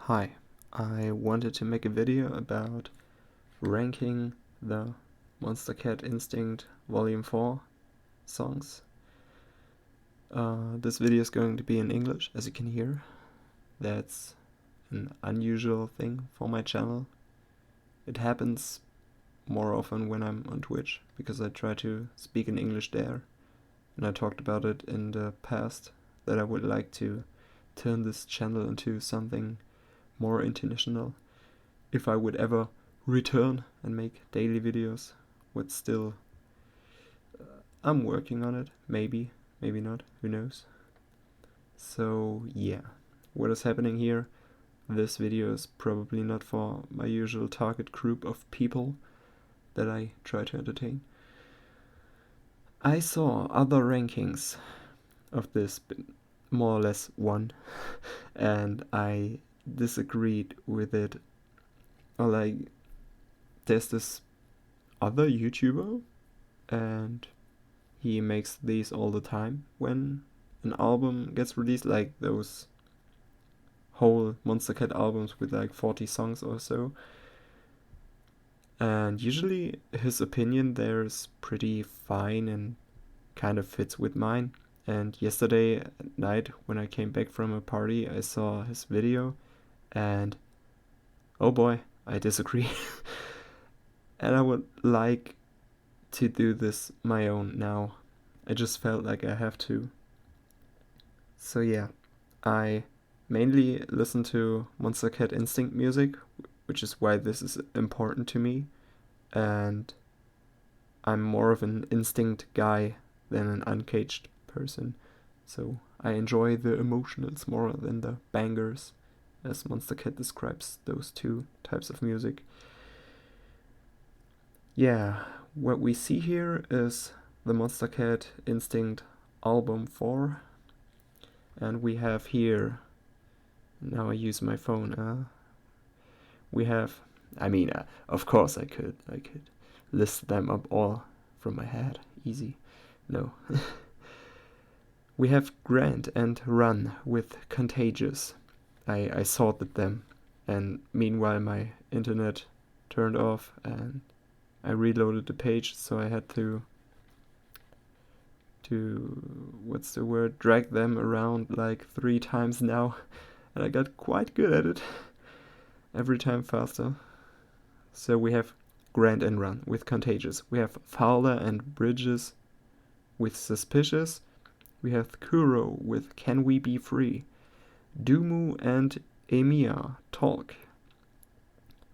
Hi, I wanted to make a video about ranking the Monstercat Instinct Vol.4 songs. This video is going to be in English, as you can hear. That's an unusual thing for my channel. It happens more often when I'm on Twitch, because I try to speak in English there. And I talked about it in the past, that I would like to turn this channel into something more international if I would ever return and make daily videos. But still, I'm working on it. Maybe not, who knows. So yeah, what is happening here? This video is probably not for my usual target group of people that I try to entertain. I saw other rankings of this, more or less one, and I disagreed with it. Or like, there's this other YouTuber, and he makes these all the time when an album gets released, like those whole Monstercat albums with like 40 songs or so. And usually his opinion there is pretty fine and kind of fits with mine. And yesterday at night, when I came back from a party, I saw his video, and oh boy, I disagree. And I would like to do this my own now. I just felt like I have to. So yeah, I mainly listen to Monstercat Instinct music, which is why this is important to me. And I'm more of an instinct guy than an uncaged person. So I enjoy the emotionals more than the bangers, as Monstercat describes those two types of music. Yeah, what we see here is the Monstercat Instinct Album 4. And we have here, now I use my phone, we have, of course I could list them up all from my head, easy, no. We have Grant and Run with Contagious. I sorted them, and meanwhile my internet turned off and I reloaded the page, so I had to drag them around like 3 times now, and I got quite good at it, every time faster. So we have Grant and Run with Contagious, we have Fowler and Bridges with Suspicious, we have Kuro with Can We Be Free, Dumu and Emiya Talk,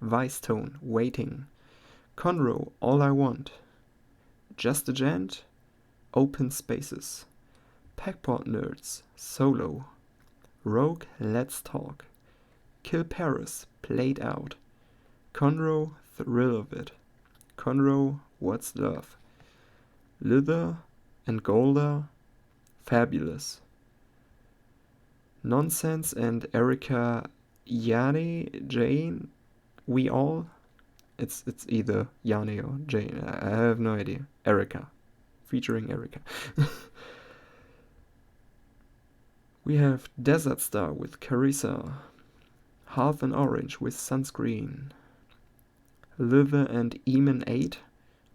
Vicetone Waiting, Conroe All I Want, Just a Gent, Open Spaces, Packpot Nerds Solo, Rogue Let's Talk, Kill Paris Played Out, Conroe Thrill of It, Conroe What's Love, Lither and Golda Fabulous, Nonsense and Erica Yane Jane We All. It's either Yane or Jane, I have no idea. Erica, featuring Erica. We have Desert Star with Carissa, Half an Orange with Sunscreen, Liver and Eamon 8,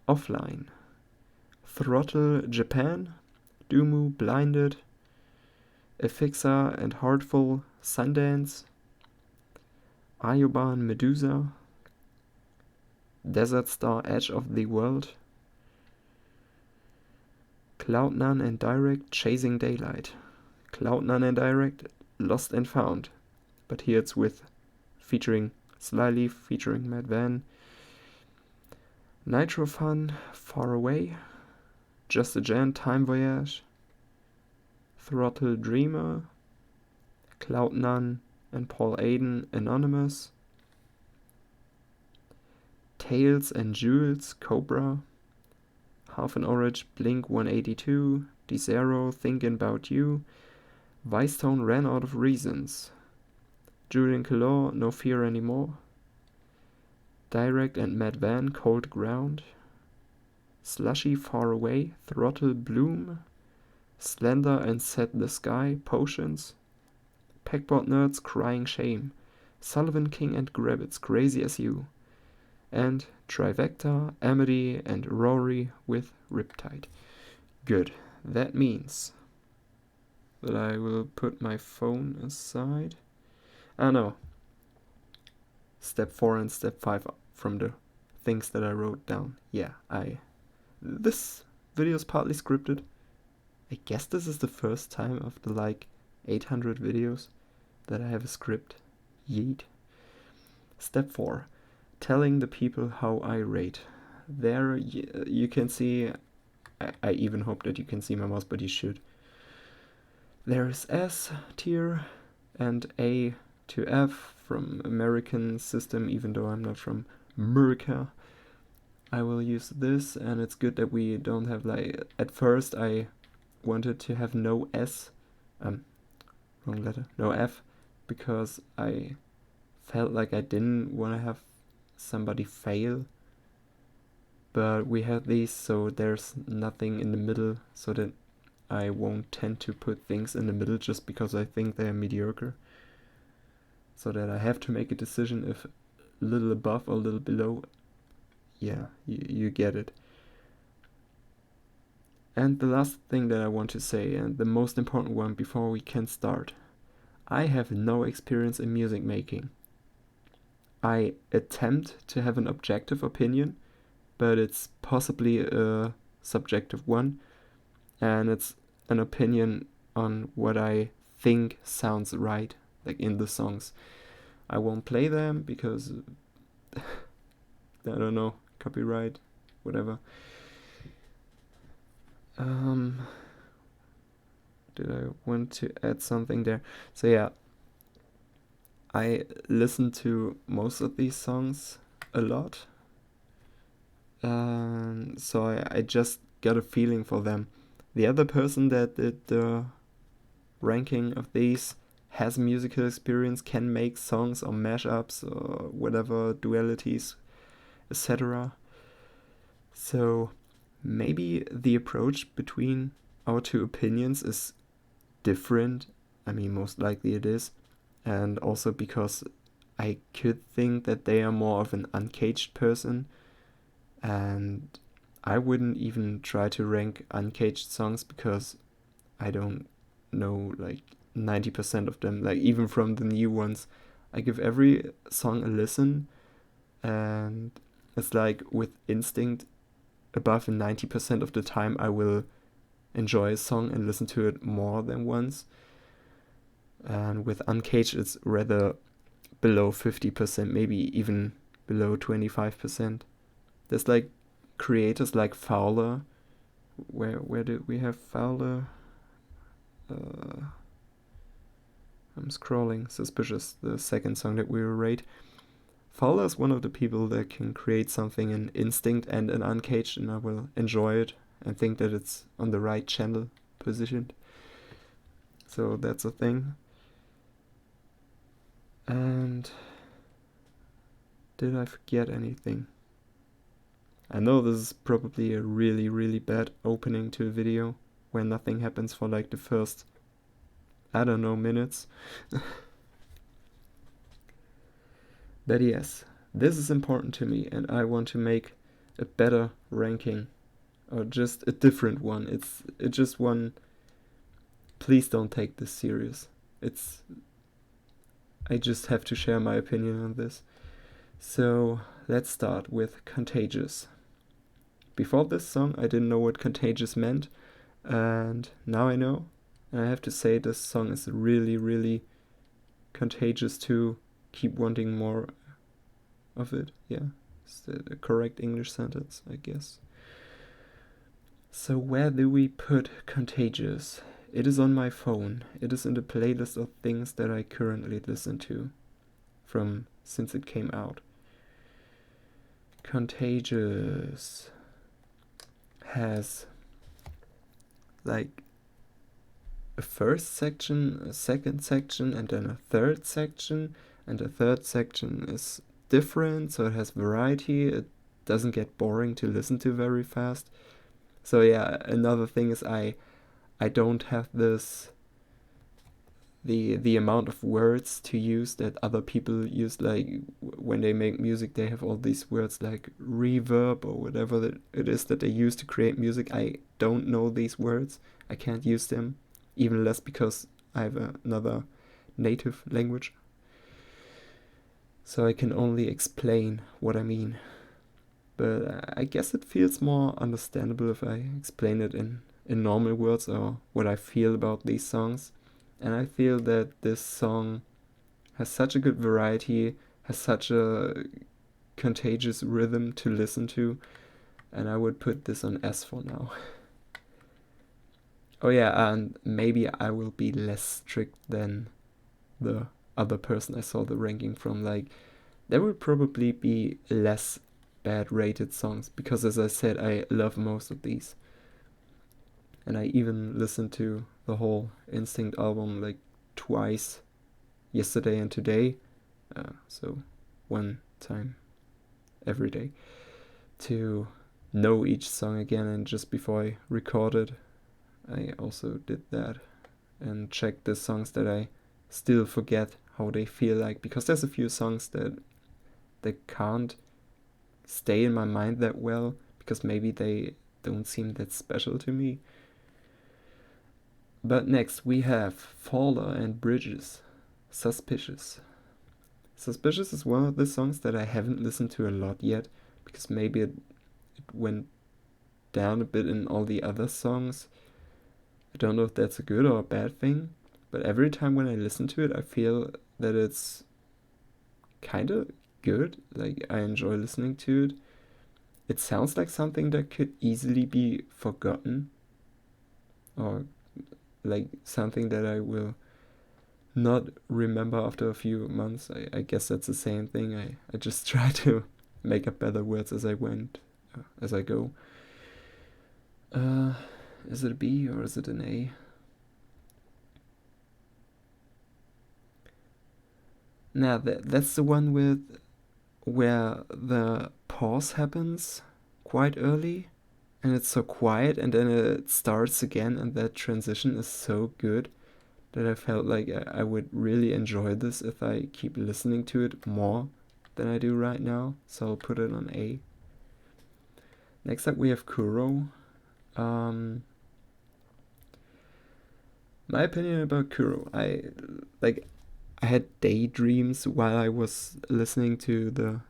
Offline, Throttle Japan, Dumu Blinded, Affixa and Heartful Sundance, Ayoban Medusa, Desert Star Edge of the World, Cloud9 and Direct Chasing Daylight, Cloud9 and Direct Lost and Found, but here it's with featuring Slyleaf, featuring Matt Van, Nitro Fun Far Away, Just a Jan Time Voyage, Throttle Dreamer, Cloud9 and Paul Aiden Anonymous, Tails and Jules Cobra, Half an Orange Blink 182, DeZero Thinking About You, Vicetone Ran Out of Reasons, Julian Calor No Fear Anymore, Direct and Matt Van Cold Ground, Slushy Far Away Throttle Bloom, Slender and Set the Sky Potions, Packbot Nerds Crying Shame, Sullivan King and Grabbits, Crazy as You, and Trivecta, Amity, and Rory with Riptide. Good. That means that I will put my phone aside. Ah no. Step 4 and step 5 from the things that I wrote down. Yeah, this video is partly scripted. I guess this is the first time of the like 800 videos that I have a script. Yeet. Step 4. Telling the people how I rate. There you can see, I even hope that you can see my mouse, but you should. There is S tier and A to F from American system, even though I'm not from America. I will use this, and it's good that we don't have like, at first I wanted to have no S, wrong letter, no F, because I felt like I didn't want to have somebody fail, but we have these, so there's nothing in the middle, so that I won't tend to put things in the middle just because I think they're mediocre, so that I have to make a decision if a little above or a little below. Yeah, you get it. And the last thing that I want to say, and the most important one before we can start, I have no experience in music making. I attempt to have an objective opinion, but it's possibly a subjective one, and it's an opinion on what I think sounds right, like in the songs. I won't play them because I don't know, copyright, whatever. Did I want to add something there? So yeah, I listen to most of these songs a lot, so I just got a feeling for them. The other person that did the ranking of these has musical experience, can make songs or mashups or whatever, dualities, etc. So maybe the approach between our two opinions is different. I mean, most likely it is. And also because I could think that they are more of an uncaged person, and I wouldn't even try to rank uncaged songs because I don't know like 90% of them, like even from the new ones. I give every song a listen, and it's like with Instinct, above 90% of the time I will enjoy a song and listen to it more than once. And with Uncaged it's rather below 50%, maybe even below 25%. There's like creators like Fowler. Where did we have Fowler? I'm scrolling, Suspicious, the second song that we will rate. Fowler is one of the people that can create something in Instinct and in Uncaged, and I will enjoy it and think that it's on the right channel positioned. So that's a thing. And did I forget anything? I know this is probably a really, really bad opening to a video where nothing happens for like the first, I don't know, minutes. But yes, this is important to me, and I want to make a better ranking, or just a different one. It's just one. Please don't take this serious. I just have to share my opinion on this. So let's start with Contagious. Before this song, I didn't know what contagious meant, and now I know. And I have to say, this song is really, really contagious to keep wanting more of it. Yeah, it's the correct English sentence, I guess. So where do we put Contagious? It is on my phone. It is in the playlist of things that I currently listen to from since it came out. Contagious has like a first section, a second section, and then a third section, and the third section is different, so it has variety. It doesn't get boring to listen to very fast. So yeah, another thing is I don't have this the amount of words to use that other people use. Like when they make music, they have all these words like reverb or whatever that it is that they use to create music. I don't know these words. I can't use them, even less because I have another native language. So I can only explain what I mean. But I guess it feels more understandable if I explain it in normal words or what I feel about these songs. And I feel that this song has such a good variety, has such a contagious rhythm to listen to, and I would put this on S for now. Oh yeah, and maybe I will be less strict than the other person I saw the ranking from. Like, there will probably be less bad rated songs, because as I said, I love most of these. And I even listened to the whole Instinct album like twice, yesterday and today. So one time every day, to know each song again. And just before I recorded, I also did that and checked the songs that I still forget how they feel like, because there's a few songs that can't stay in my mind that well, because maybe they don't seem that special to me. But next we have Faller and Bridges, Suspicious. Suspicious is one of the songs that I haven't listened to a lot yet, because maybe it went down a bit in all the other songs. I don't know if that's a good or a bad thing, but every time when I listen to it, I feel that it's kind of good. Like, I enjoy listening to it. It sounds like something that could easily be forgotten, or like something that I will not remember after a few months. I guess that's the same thing. I just try to make up better words as I go. Is it a B or is it an A? Nah, that's the one where the pause happens quite early, and it's so quiet, and then it starts again, and that transition is so good that I felt like I would really enjoy this if I keep listening to it more than I do right now. So I'll put it on A. Next up we have Kuro. My opinion about Kuro, I had daydreams while I was listening to the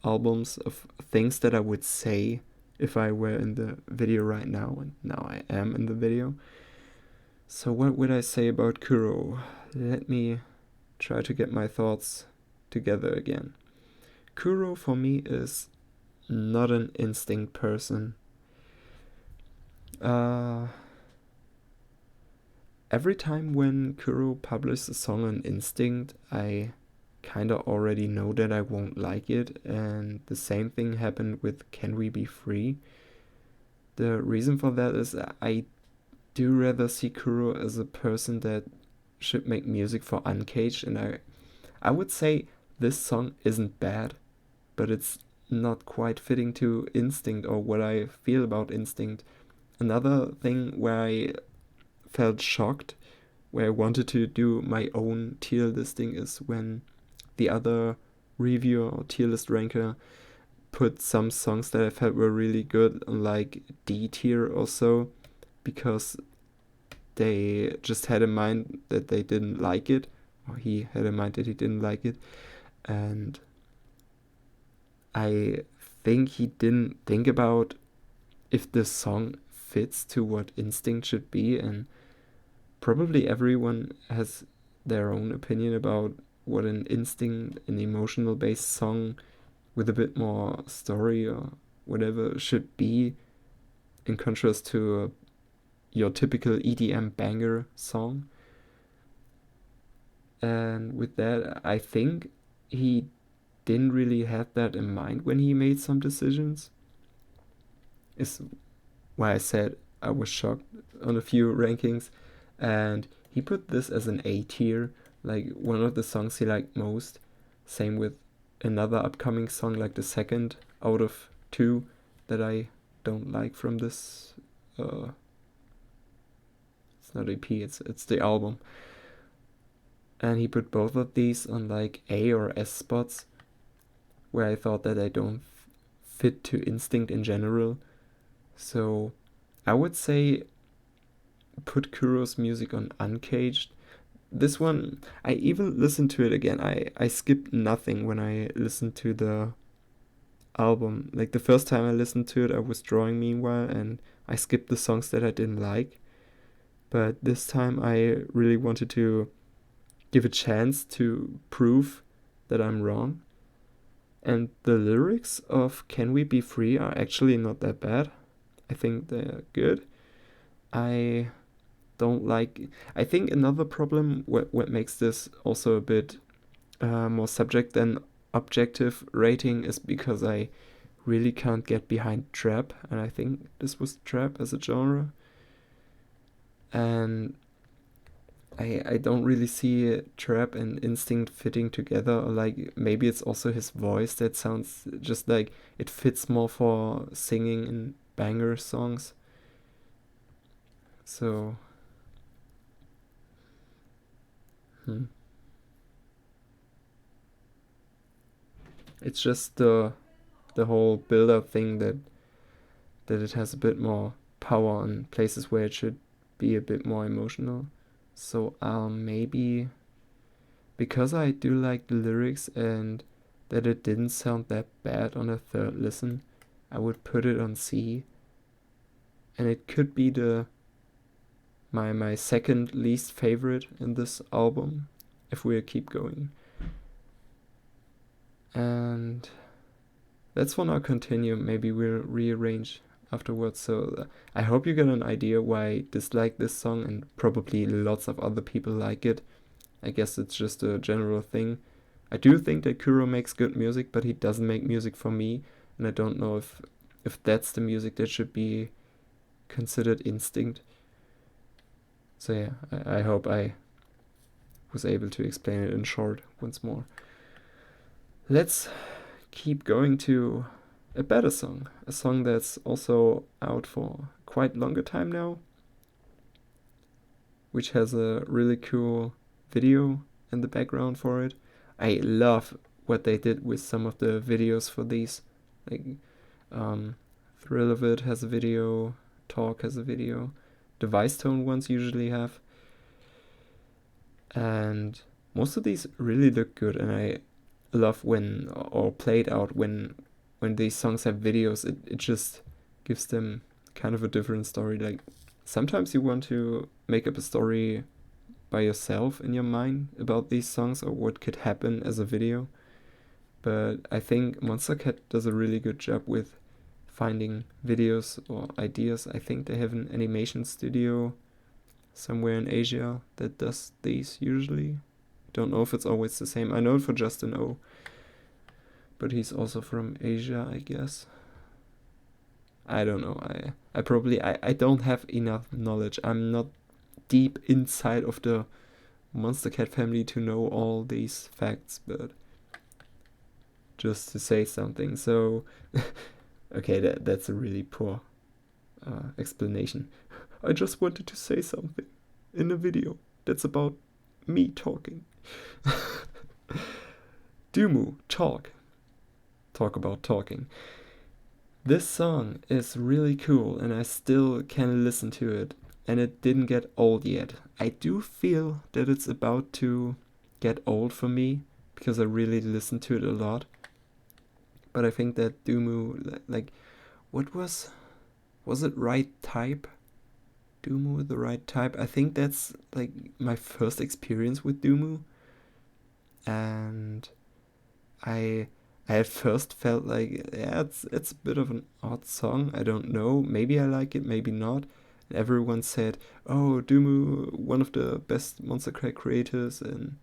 albums of things that I would say if I were in the video right now, and now I am in the video. So what would I say about Kuro? Let me try to get my thoughts together again. Kuro for me is not an Instinct person. Every time when Kuro publishes a song on Instinct, I kinda already know that I won't like it, and the same thing happened with Can We Be Free? The reason for that is I do rather see Kuro as a person that should make music for Uncaged, and I would say this song isn't bad, but it's not quite fitting to Instinct or what I feel about Instinct. Another thing where I felt shocked, where I wanted to do my own tier listing, is when the other reviewer or tier list ranker put some songs that I felt were really good on like D tier or so, because they just had in mind that they didn't like it, or he had in mind that he didn't like it, and I think he didn't think about if the song fits to what Instinct should be, and probably everyone has their own opinion about what an Instinct, an emotional based song with a bit more story or whatever should be, in contrast to your typical EDM banger song. And with that, I think he didn't really have that in mind when he made some decisions. Is why I said I was shocked on a few rankings. And he put this as an A tier, like one of the songs he liked most. Same with another upcoming song, like the second out of two that I don't like from this. It's not EP, it's the album. and he put both of these on like A or S spots, where I thought that I don't fit to Instinct in general. So I would say put Kuro's music on Uncaged. This one, I even listened to it again. I skipped nothing when I listened to the album. Like the first time I listened to it, I was drawing meanwhile, and I skipped the songs that I didn't like. But this time I really wanted to give a chance to prove that I'm wrong. And the lyrics of Can We Be Free are actually not that bad. I think they're good. I don't like. I think another problem, what makes this also a bit more subject than objective rating, is because I really can't get behind trap, and I think this was trap as a genre. And I don't really see trap and Instinct fitting together, or like maybe it's also his voice that sounds just like it fits more for singing in banger songs. So it's just the whole build up thing that it has a bit more power on places where it should be a bit more emotional. So I'll maybe, because I do like the lyrics and that it didn't sound that bad on a third listen, I would put it on C. And it could be my second least favorite in this album if we keep going. And that's one I'll continue. Maybe we'll rearrange afterwards. So I hope you get an idea why I dislike this song, and probably lots of other people like it. I guess it's just a general thing. I do think that Kuro makes good music, but he doesn't make music for me, and I don't know if that's the music that should be considered Instinct. So yeah, I hope I was able to explain it in short once more. Let's keep going to a better song, a song that's also out for quite longer time now, which has a really cool video in the background for it. I love what they did with some of the videos for these. Like, Thrill of It has a video, Talk has a video, the Vice Tone ones usually have. And most of these really look good, and I love when, or played out when these songs have videos, it just gives them kind of a different story. Like, sometimes you want to make up a story by yourself in your mind about these songs or what could happen as a video. But I think Monstercat does a really good job with finding videos or ideas. I think they have an animation studio somewhere in Asia that does these usually. Don't know if it's always the same. I know it for Justin O, but he's also from Asia, I guess. I don't know. I probably I don't have enough knowledge. I'm not deep inside of the Monstercat family to know all these facts, but just to say something. So okay, that's a really poor explanation. I just wanted to say something in a video that's about me talking. Dumu, talk about talking. This song is really cool, and I still can listen to it, and it didn't get old yet. I do feel that it's about to get old for me, because I really listen to it a lot. But I think that Dumu, like, what was it Right Type? Dumu, the Right Type? I think that's like my first experience with Dumu, and I at first felt like, yeah, it's a bit of an odd song. I don't know. Maybe I like it, maybe not. And everyone said, "Oh, Dumu, one of the best Monstercat creators and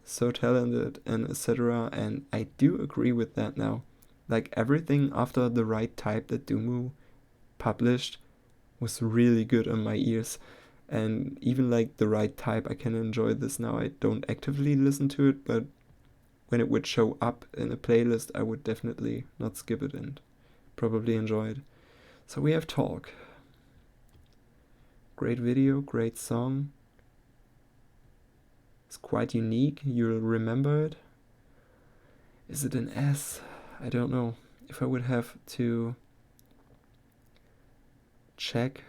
so talented," and etc. And I do agree with that now. Like, everything after the Right Type that Dumu published was really good on my ears. And even like the Right Type, I can enjoy this now. I don't actively listen to it, but when it would show up in a playlist, I would definitely not skip it and probably enjoy it. So we have Talk. Great video, great song. It's quite unique. You'll remember it. Is it an S? I don't know. If I would have to check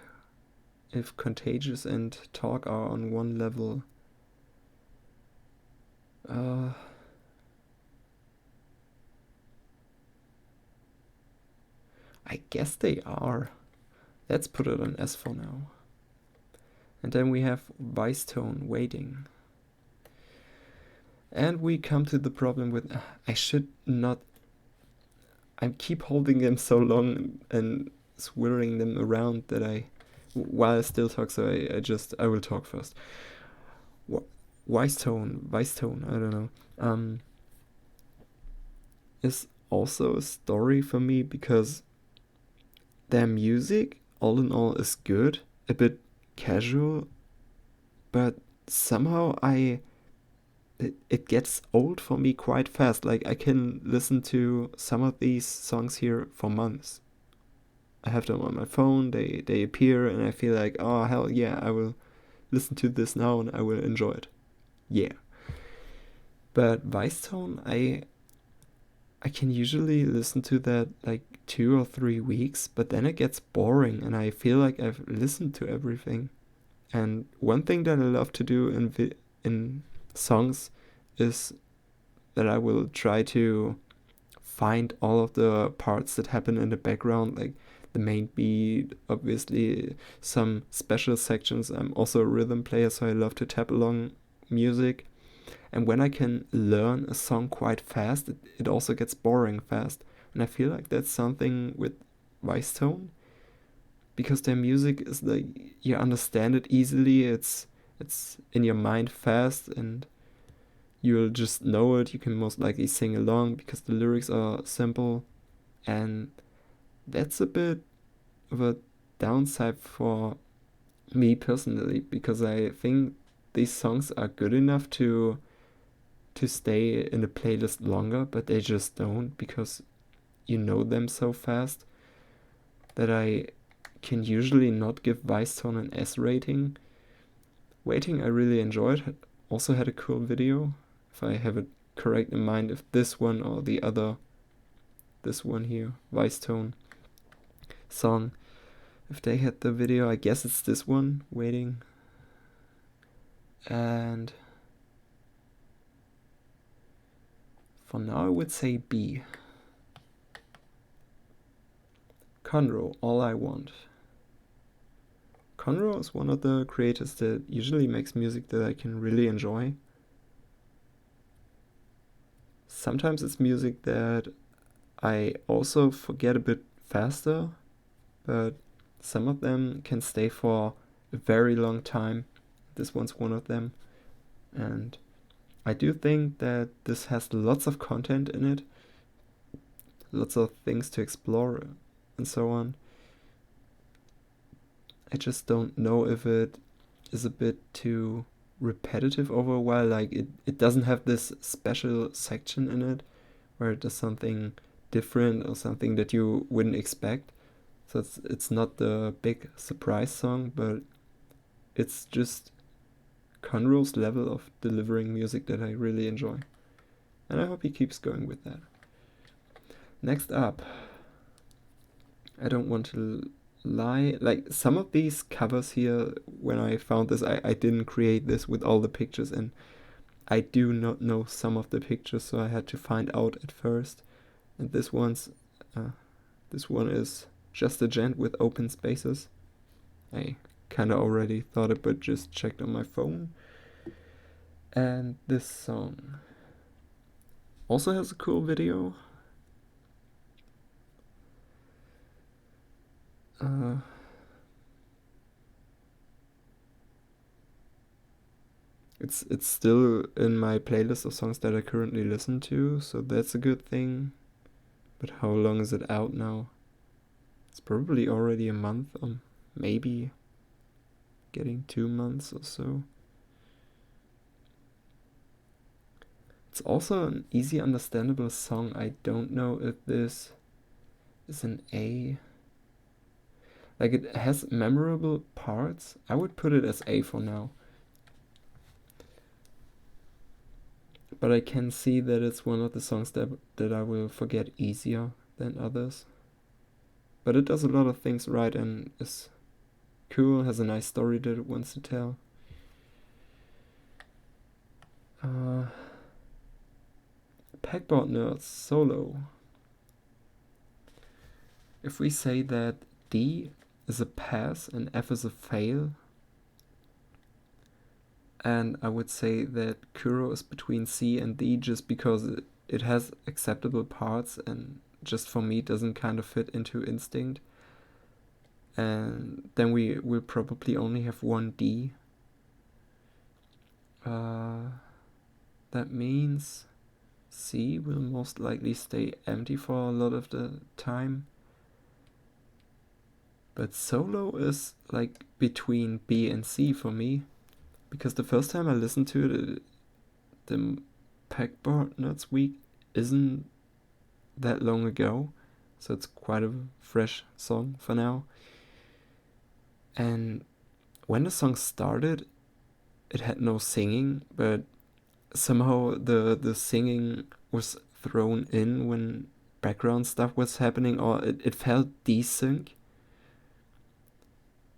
if Contagious and Talk are on one level. I guess they are. Let's put it on S for now. And then we have Vice Tone, Waiting. And we come to the problem with, I should not, I keep holding them so long and swirling them around that while I still talk, so I will talk first. Vice Tone, I don't know, is also a story for me because their music, all in all, is good, a bit casual, but somehow it gets old for me quite fast. Like, I can listen to some of these songs here for months. I have them on my phone, they appear, and I feel like, oh, hell yeah, I will listen to this now and I will enjoy it. Yeah. But Vice Tone, I can usually listen to that like 2 or 3 weeks, but then it gets boring and I feel like I've listened to everything. And one thing that I love to do in songs is that I will try to find all of the parts that happen in the background, like the main beat, obviously some special sections. I'm also a rhythm player, so I love to tap along music. And when I can learn a song quite fast, it also gets boring fast. And I feel like that's something with Vice Tone, because their music is like, you understand it easily, it's in your mind fast, and you'll just know it. You can most likely sing along because the lyrics are simple, and that's a bit of a downside for me personally, because I think these songs are good enough to stay in the playlist longer, but they just don't, because you know them so fast that I can usually not give Vice Tone an S rating. Waiting, I really enjoyed. Also had a cool video, if I have it correct in mind, if this one or the other, this one here, Vice Tone song, if they had the video, I guess it's this one, Waiting. And for now I would say B. Conro, All I Want. Conro is one of the creators that usually makes music that I can really enjoy. Sometimes it's music that I also forget a bit faster, but some of them can stay for a very long time. This one's one of them. And I do think that this has lots of content in it, lots of things to explore and so on. I just don't know if it is a bit too repetitive over a while. Like, it doesn't have this special section in it where it does something different or something that you wouldn't expect. So it's not the big surprise song, but it's just Conro's level of delivering music that I really enjoy. And I hope he keeps going with that. Next up, I don't want to lie, like, some of these covers here, when I found this, I didn't create this with all the pictures, and I do not know some of the pictures, so I had to find out at first. And this one is just a gent with open spaces. I kinda already thought it, but just checked on my phone. And this song also has a cool video. It's still in my playlist of songs that I currently listen to, so that's a good thing. But how long is it out now? It's probably already a month, or maybe getting 2 months or so. It's also an easy understandable song. I don't know if this is an A. Like, it has memorable parts. I would put it as A for now. but I can see that it's one of the songs that I will forget easier than others. But it does a lot of things right and is cool, has a nice story that it wants to tell. Pegboard Nerds solo. If we say that D is a pass and F is a fail, and I would say that Kuro is between C and D just because it has acceptable parts and just for me doesn't kind of fit into Instinct. And then we will probably only have one D. That means C will most likely stay empty for a lot of the time. But solo is like between B and C for me. Because the first time I listened to it, the Pegboard Nerds week isn't that long ago. So it's quite a fresh song for now. And when the song started, it had no singing, but somehow the singing was thrown in when background stuff was happening, or it felt desync.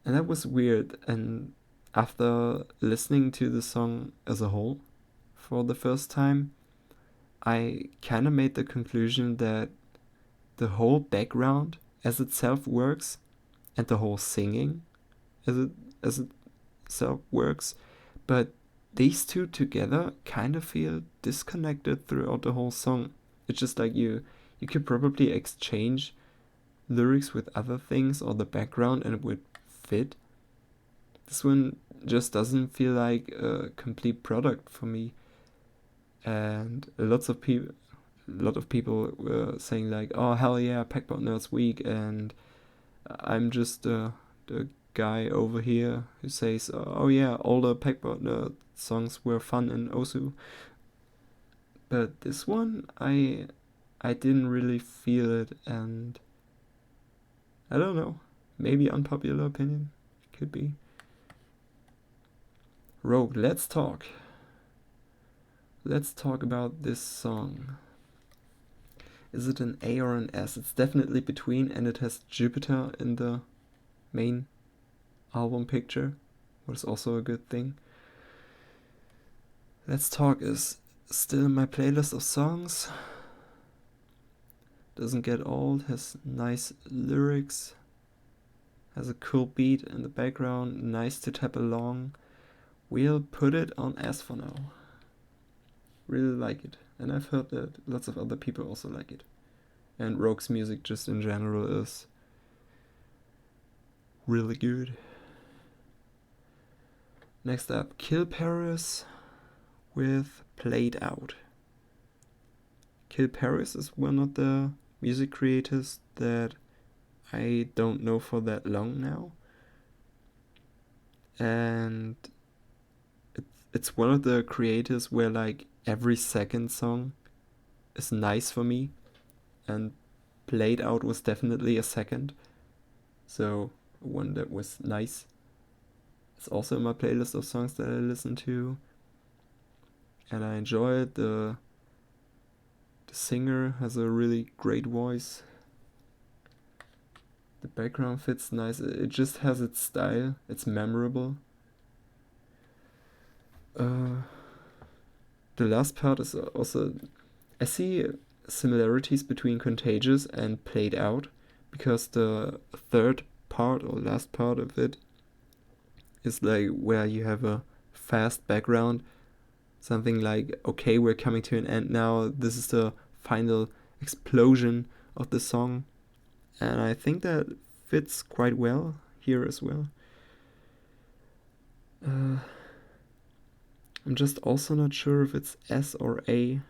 And that was weird. And after listening to the song as a whole for the first time, I kind of made the conclusion that the whole background as itself works and the whole singing as itself works, but these two together kind of feel disconnected throughout the whole song. It's just like you could probably exchange lyrics with other things or the background and it would fit. This one just doesn't feel like a complete product for me. And a lot of people were saying like, oh hell yeah, Pegboard Nerds week, and I'm just the guy over here who says, oh yeah, all the Pegboard Nerd songs were fun in Osu. But this one, I didn't really feel it, and I don't know, maybe unpopular opinion, could be. Rogue, let's talk. Let's talk about this song. Is it an A or an S? It's definitely between, and it has Jupiter in the main album picture, which is also a good thing. Let's Talk is still in my playlist of songs. Doesn't get old, has nice lyrics, has a cool beat in the background, nice to tap along. We'll put it on S for now. Really like it, and I've heard that lots of other people also like it. And Rogue's music just in general is really good. Next up, Kill Paris with Played Out. Kill Paris is one of the music creators that I don't know for that long now. And it's one of the creators where like every second song is nice for me, and Played Out was definitely a second, so one that was nice. It's also in my playlist of songs that I listen to, and I enjoy it. The singer has a really great voice. The background fits nice. It just has its style. It's memorable. The last part is also, I see similarities between Contagious and Played Out, because the third part or last part of it is like where you have a fast background, something like, okay, we're coming to an end now, this is the final explosion of the song, and I think that fits quite well here as well. I'm just also not sure if it's S or A.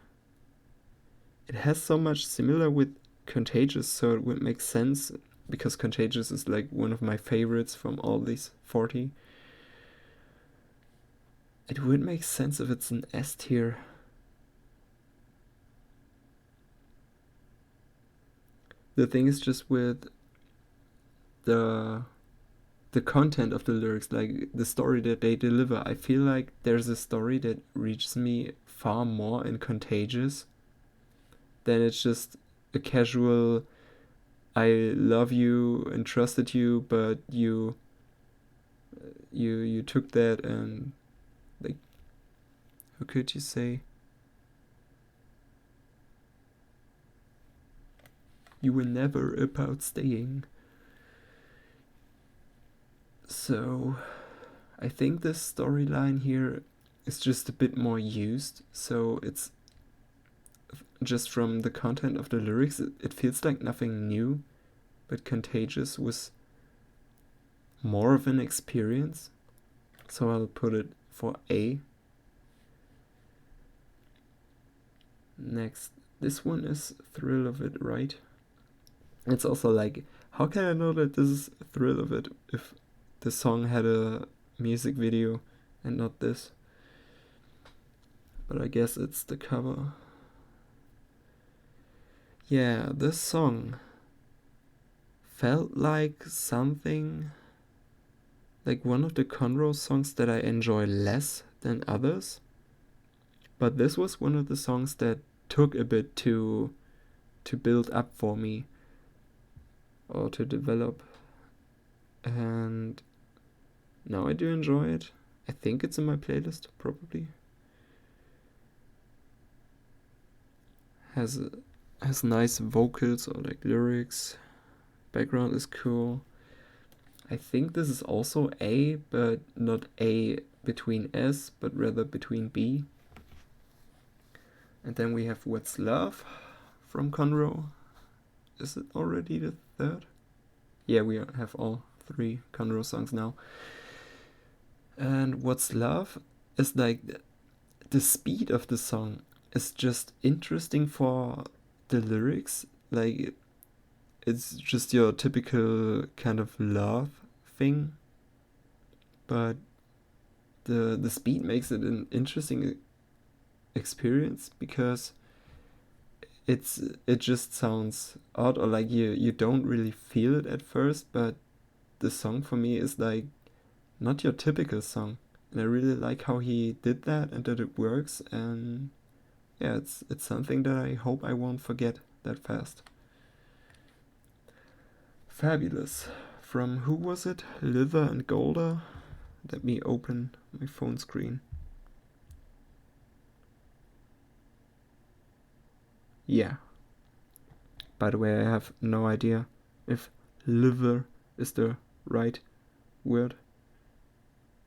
It has so much similar with Contagious, so it would make sense, because Contagious is like one of my favorites from all these 40. It would make sense if it's an S tier. The thing is just with the the content of the lyrics, like the story that they deliver. I feel like there's a story that reaches me far more in Contagious than it's just a casual I love you and trusted you, but you took that and, like, how could you say, you were never about staying. So I think this storyline here is just a bit more used, so it's just from the content of the lyrics, it feels like nothing new, but Contagious was more of an experience, so I'll put it for A. Next, this one is Thrill of It, right? It's also like, how can I know that this is Thrill of It if the song had a music video and not this? But I guess it's the cover. Yeah, this song felt like something, like one of the Conroe songs that I enjoy less than others. But this was one of the songs that took a bit to build up for me, or to develop. And now I do enjoy it. I think it's in my playlist, probably. Has nice vocals or like lyrics. Background is cool. I think this is also A, but not A between S, but rather between B. And then we have What's Love from Conroe. Is it already the third? Yeah, we have all 3 Conroe songs now. And What's Love is like, the speed of the song is just interesting for the lyrics. Like, it's just your typical kind of love thing, but the speed makes it an interesting experience, because it just sounds odd, or like you don't really feel it at first, but the song for me is like not your typical song, and I really like how he did that and that it works. And yeah, it's something that I hope I won't forget that fast. Fabulous. From who was it? Lither and Golder. Let me open my phone screen. Yeah. By the way, I have no idea if liver is the right word,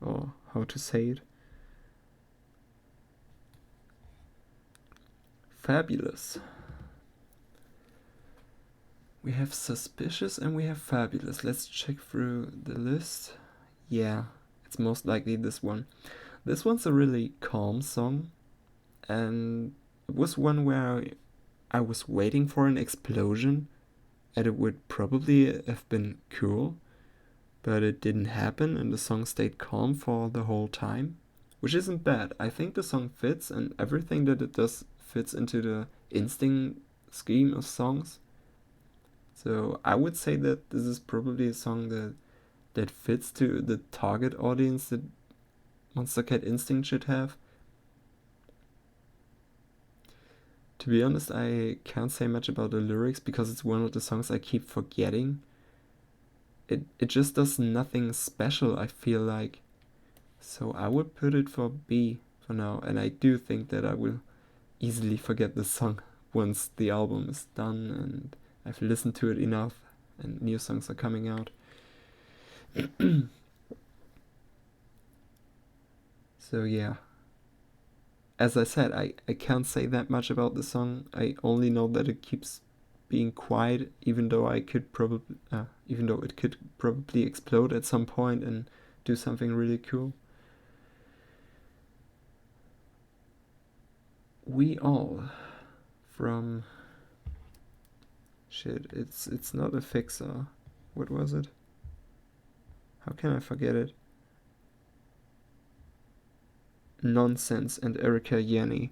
or how to say it. Fabulous. We have Suspicious and we have Fabulous. Let's check through the list. Yeah, it's most likely this one. This one's a really calm song, and it was one where I was waiting for an explosion, and it would probably have been cool, but it didn't happen, and the song stayed calm for the whole time, which isn't bad. I think the song fits, and everything that it does fits into the Instinct scheme of songs. So I would say that this is probably a song that fits to the target audience that Monstercat Instinct should have. To be honest, I can't say much about the lyrics, because it's one of the songs I keep forgetting. It just does nothing special, I feel like. So I would put it for B for now, and I do think that I will easily forget the song once the album is done and I've listened to it enough and new songs are coming out. So yeah, as I said, I can't say that much about the song. I only know that it keeps being quiet, even though it could probably explode at some point and do something really cool. We All from it's not a fixer. What was it? How can I forget it? Nonsense and Erica Yanni.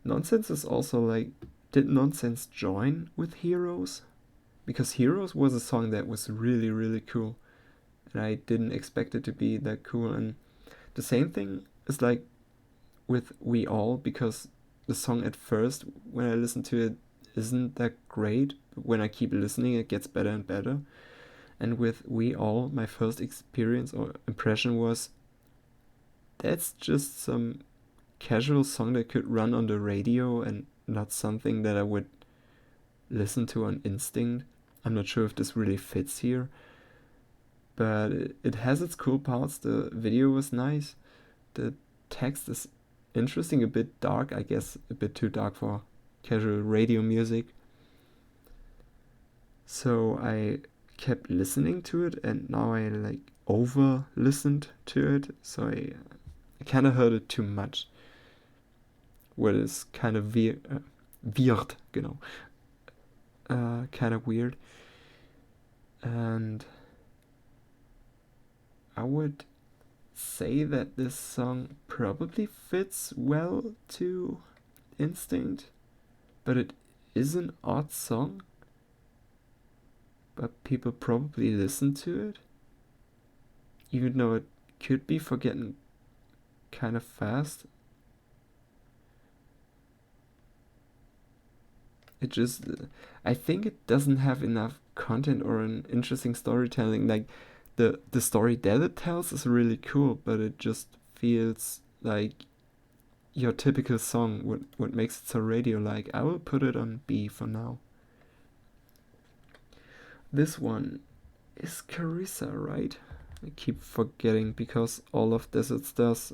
Nonsense is also like, did Nonsense join with Heroes? Because Heroes was a song that was really, really cool. and I didn't expect it to be that cool. And the same thing is like with We All, because the song at first, when I listen to it, isn't that great. But when I keep listening, it gets better and better. And with We All, my first experience or impression was, that's just some casual song that could run on the radio and not something that I would listen to on instinct. I'm not sure if this really fits here, but it has its cool parts. The video was nice. The text is interesting, a bit dark, I guess, a bit too dark for casual radio music. So I kept listening to it, and now I like over listened to it, so I kind of heard it too much. What is kind of weird, genau, kind of weird. And I would say that this song probably fits well to Instinct, but it is an odd song. But people probably listen to it, even though it could be forgotten kind of fast. It just, I think it doesn't have enough content or an interesting storytelling. Like the story that it tells is really cool, but it just feels like your typical song. What makes it so radio-like? I will put it on B for now. This one is Carissa, right? I keep forgetting because all of Desert Stars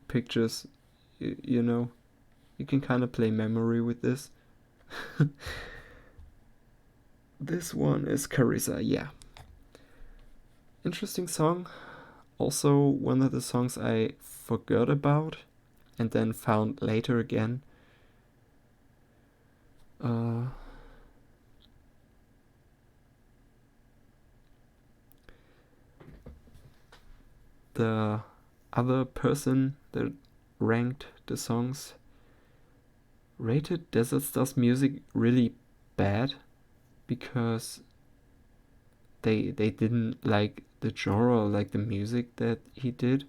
pictures, you know, you can kind of play memory with this. This one is Carissa, yeah. Interesting song. Also, one of the songs I forgot about and then found later again. The other person that ranked the songs rated Desert Stars music really bad because they didn't like the genre or like the music that he did.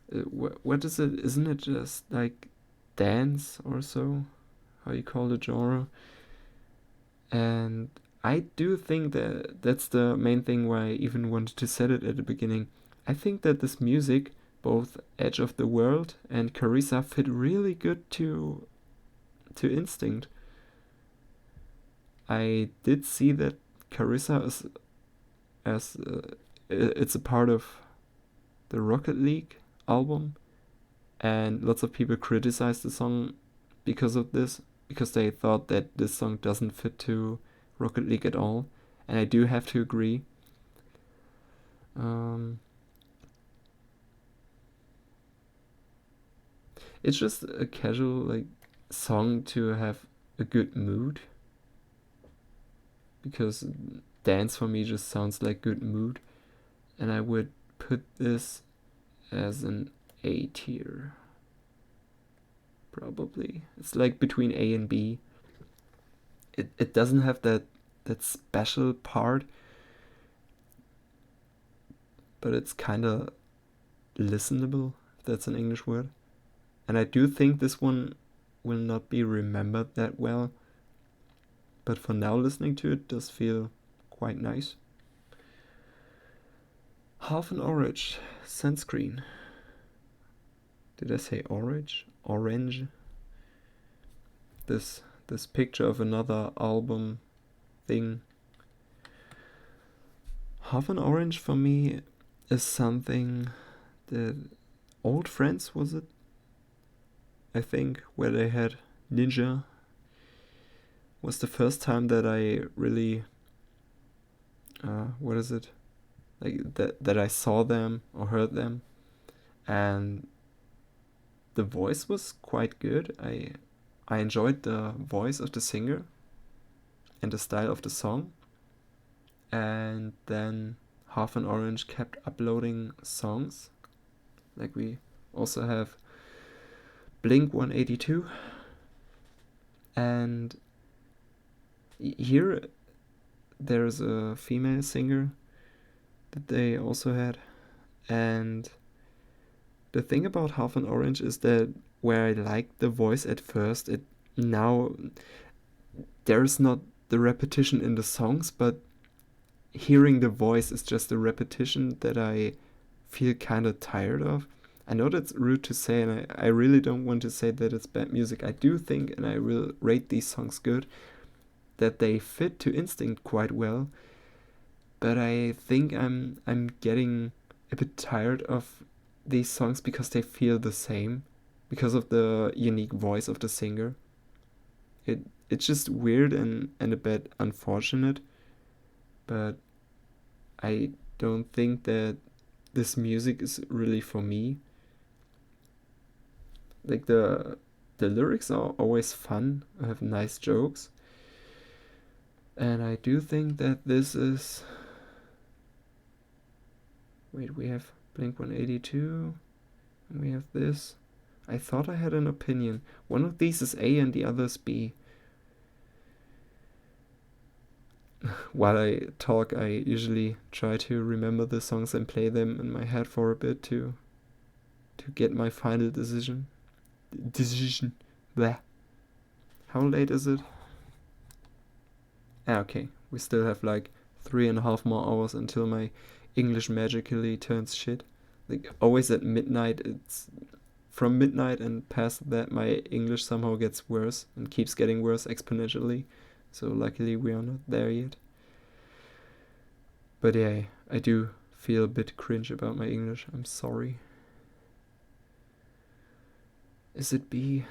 What is it? Isn't it just like dance or so? How you call the genre? And I do think that that's the main thing why I even wanted to set it at the beginning. I think that this music, both Edge of the World and Carissa, fit really good to Instinct. I did see that Carissa is it's a part of the Rocket League album, and lots of people criticized the song because of this, because they thought that this song doesn't fit to Rocket League at all, and I do have to agree. It's just a casual like song to have a good mood, because dance for me just sounds like good mood, and I would put this as an A tier. Probably. It's like between A and B. It doesn't have that special part, but it's kind of listenable, if that's an English word. And I do think this one will not be remembered that well, but for now listening to it does feel quite nice. Half an Orange, Sunscreen. Did I say orange? Orange? This picture of another album thing. Half an Orange for me is something that Old Friends, was it? I think, where they had Ninja, was the first time that I really what is it? Like that I saw them or heard them, and the voice was quite good. I enjoyed the voice of the singer and the style of the song. And then Half an Orange kept uploading songs. Like we also have Blink 182. And here there's a female singer that they also had. And the thing about Half an Orange is that where I liked the voice at first, it now there's not the repetition in the songs, but hearing the voice is just a repetition that I feel kind of tired of. I know that's rude to say, and I really don't want to say that it's bad music. I do think, and I will rate these songs good, that they fit to Instinct quite well. But I think I'm getting a bit tired of these songs because they feel the same, because of the unique voice of the singer. It's just weird and a bit unfortunate, but I don't think that this music is really for me. Like the lyrics are always fun, have nice jokes, and I do think that this is. Wait, we have Blink 182, and we have this. I thought I had an opinion. One of these is A and the other is B. While I talk, I usually try to remember the songs and play them in my head for a bit to get my final decision. Bleh. How late is it? Okay. We still have like 3.5 more hours until my English magically turns shit. Like always at midnight, it's from midnight and past that my English somehow gets worse and keeps getting worse exponentially. So luckily we are not there yet. But yeah, I do feel a bit cringe about my English. I'm sorry. Is it B?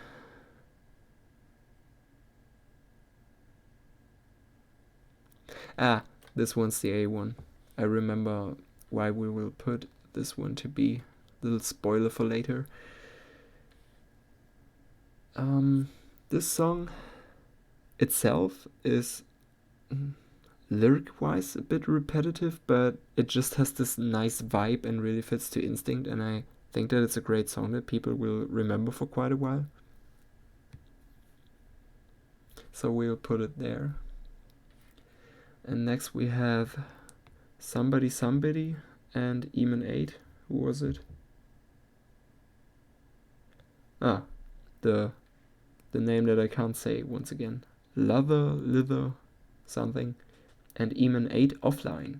Ah, this one's the A one. I remember why we will put this one to B. Little spoiler for later. This song itself is lyric-wise a bit repetitive, but it just has this nice vibe and really fits to Instinct, and I think that it's a great song that people will remember for quite a while. So we'll put it there. And next we have Somebody Somebody and Eamon 8. Who was it? Ah, the name that I can't say once again. Lither, something. And Eamon 8 Offline.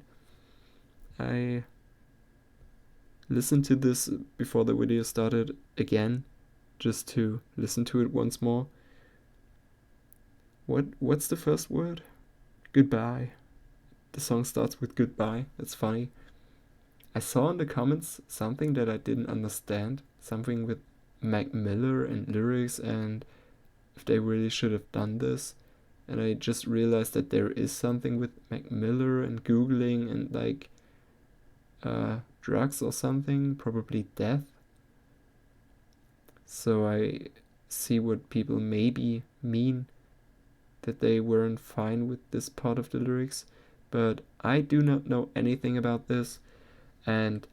I listened to this before the video started again, just to listen to it once more. What's the first word? Goodbye. The song starts with goodbye. That's funny. I saw in the comments something that I didn't understand. Something with Mac Miller and lyrics, and if they really should have done this. And I just realized that there is something with Mac Miller and Googling and like drugs or something, probably death. So I see what people maybe mean, that they weren't fine with this part of the lyrics, but I do not know anything about this, and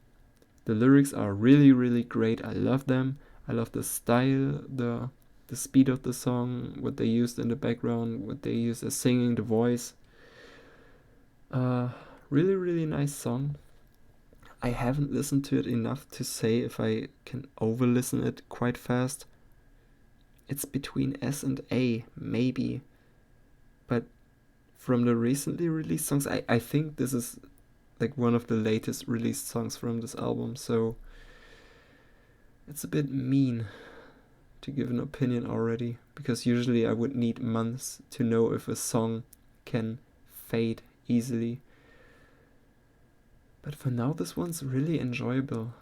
the lyrics are really, really great. I love them. I love the style, the speed of the song, what they used in the background, what they used as singing, the voice. Really, really nice song. I haven't listened to it enough to say if I can over-listen it quite fast. It's between S and A, maybe. But from the recently released songs, I think this is like one of the latest released songs from this album, so it's a bit mean to give an opinion already, because usually I would need months to know if a song can fade easily. But for now, this one's really enjoyable.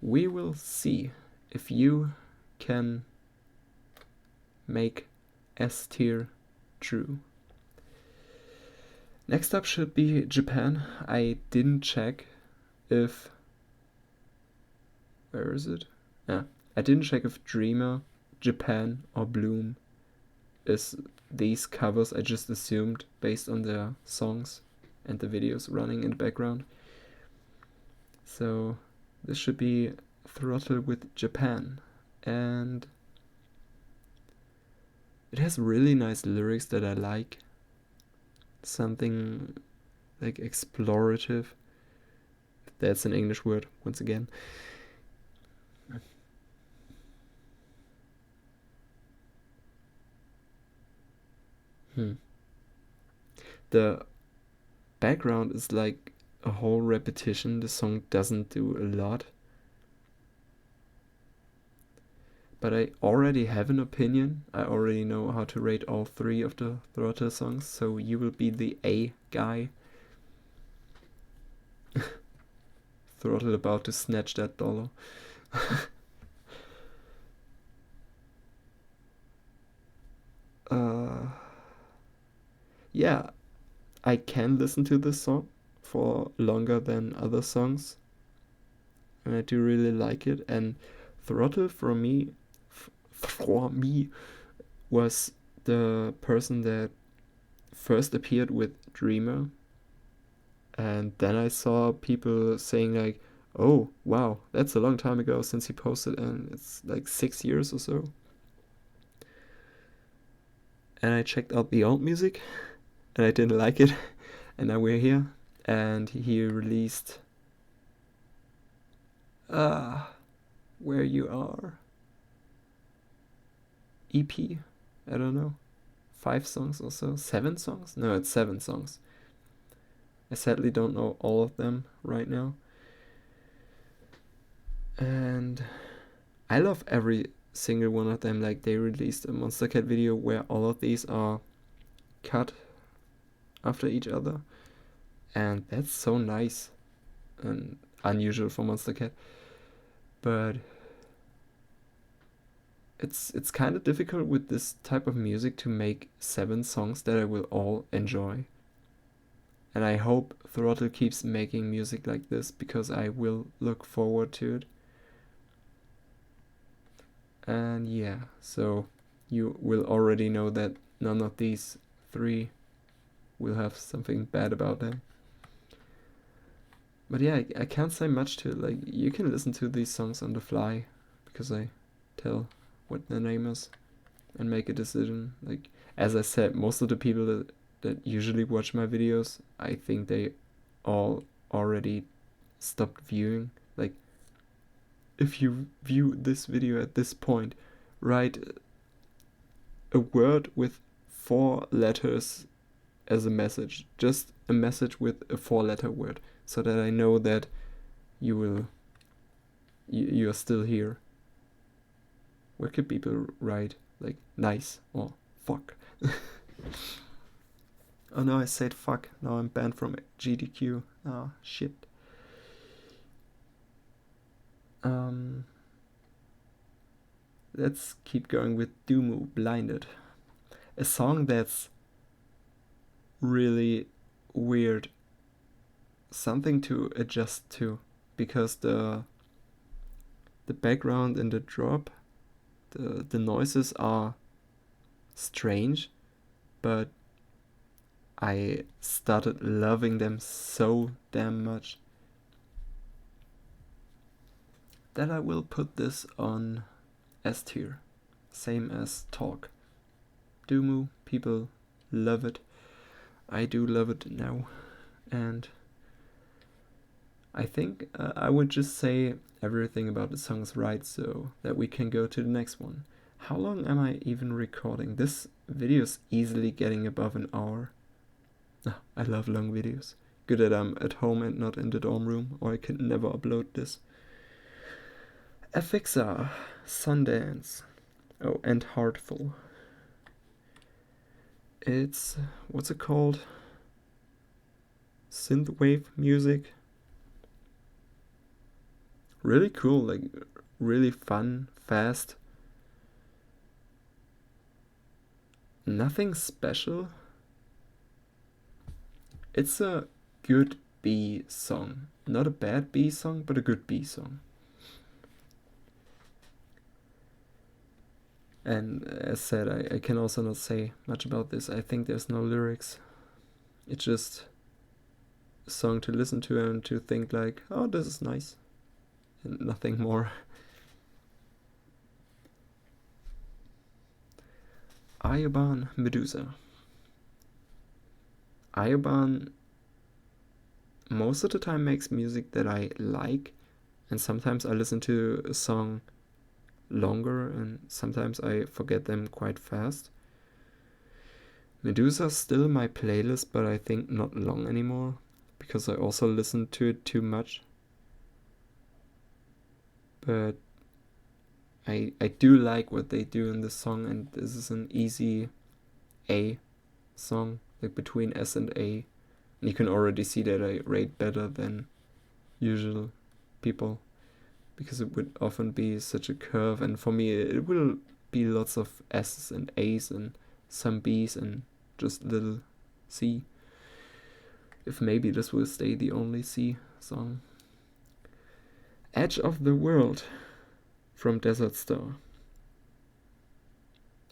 We will see if you can make S tier true. Next up should be Japan. I didn't check if... Where is it? I didn't check if Dreamer, Japan, or Bloom is these covers. I just assumed based on their songs and the videos running in the background. So This should be Throttle with Japan. And it has really nice lyrics that I like. Something like explorative. That's an English word, once again. The background is like a whole repetition. The song doesn't do a lot. But I already have an opinion. I already know how to rate all 3 of the Throttle songs, so you will be the A guy. Throttle about to snatch that dollar. Yeah, I can listen to this song for longer than other songs, and I do really like it. And Throttle for me was the person that first appeared with Dreamer, and then I saw people saying like, oh wow, that's a long time ago since he posted, and it's like 6 years or so. And I checked out the old music and I didn't like it. And now we're here, and he released Where You Are EP. I don't know, 5 songs or so, 7 songs. No, it's 7 songs. I sadly don't know all of them right now, and I love every single one of them. Like, they released a Monstercat video where all of these are cut after each other, and that's so nice and unusual for Monstercat. But it's kind of difficult with this type of music to make 7 songs that I will all enjoy. And I hope Throttle keeps making music like this, because I will look forward to it. And yeah, so you will already know that none of these 3 will have something bad about them. But yeah, I can't say much to it. Like, you can listen to these songs on the fly, because I tell what the name is and make a decision. Like, as I said, most of the people that usually watch my videos, I think they all already stopped viewing. Like, if you view this video at this point, write a word with 4 letters as a message. Just a message with a 4-letter word, so that I know that you're still here. What could people write? Like, nice or fuck. Oh no, I said fuck. Now I'm banned from GDQ. Oh shit. Let's keep going with Dumu, Blinded. A song that's really weird. Something to adjust to, because the background and the drop, the noises are strange, but I started loving them so damn much that I will put this on S tier, same as Talk. Dumu, people love it. I do love it now, and I think I would just say everything about the songs right, so that we can go to the next one. How long am I even recording? This video is easily getting above an hour. I love long videos. Good that I'm at home and not in the dorm room, or I could never upload this. FXR, Sundance. Oh, and Heartful. It's, what's it called? Synthwave music. Really cool, like really fun, fast. Nothing special. It's a good B song. Not a bad B song, but a good B song. And as said, I can also not say much about this. I think there's no lyrics. It's just a song to listen to and to think like, oh, this is nice. and nothing more. Ioban Medusa. Ioban most of the time makes music that I like, and sometimes I listen to a song longer and sometimes I forget them quite fast. Medusa's still my playlist, but I think not long anymore, because I also listen to it too much. But I do like what they do in this song, and this is an easy A song, like between S and A. And you can already see that I rate better than usual people, because it would often be such a curve, and for me it will be lots of S's and A's and some B's and just little C. If maybe this will stay the only C song. Edge of the World from Desert Star.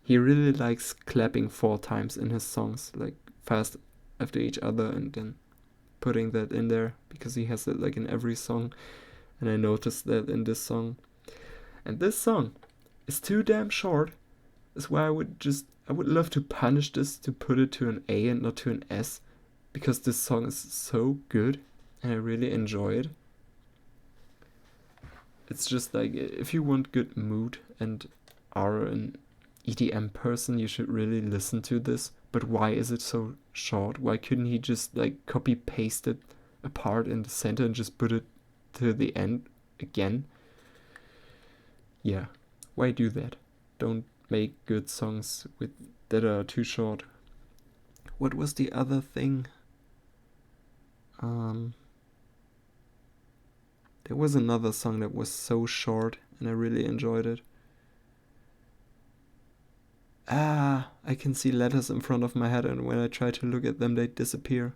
He really likes clapping 4 times in his songs, like fast after each other, and then putting that in there, because he has it like in every song, and I noticed that in this song. And this song is too damn short. That's why I would love to punish this, to put it to an A and not to an S, because this song is so good and I really enjoy it. It's just like, if you want good mood and are an EDM person, you should really listen to this. But why is it so short? Why couldn't he just like copy paste it a part in the center and just put it to the end again? Yeah, why do that? Don't make good songs that are too short. What was the other thing? There was another song that was so short and I really enjoyed it. I can see letters in front of my head, and when I try to look at them they disappear.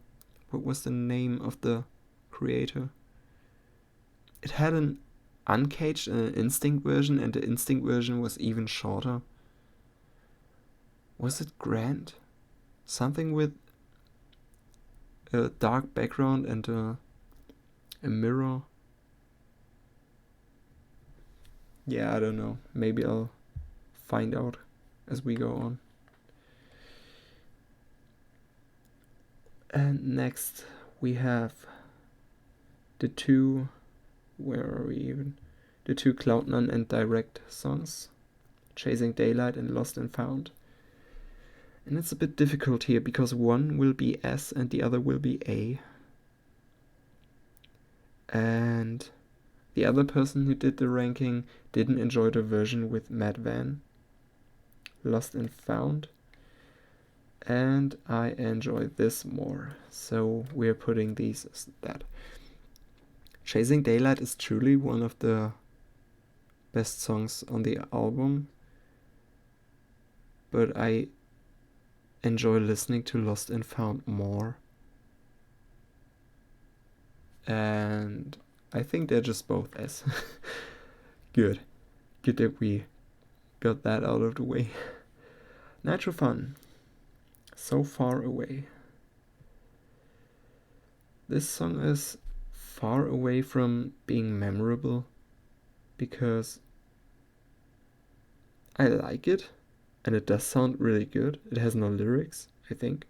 What was the name of the creator? It had an Uncaged and an Instinct version, and the Instinct version was even shorter. Was it Grant? Something with a dark background and a mirror. Yeah, I don't know. Maybe I'll find out as we go on. And next we have the two, where are we even? The two Cloud9 and Direct songs, Chasing Daylight and Lost and Found. And it's a bit difficult here, because one will be S and the other will be A. And the other person who did the ranking didn't enjoy the version with Matt Van, Lost and Found. And I enjoy this more, so we're putting these as that. Chasing Daylight is truly one of the best songs on the album, but I enjoy listening to Lost and Found more. And I think they're just both S. Good that we got that out of the way. Nitro Fun, So Far Away. This song is far away from being memorable, because I like it and it does sound really good. It has no lyrics, I think,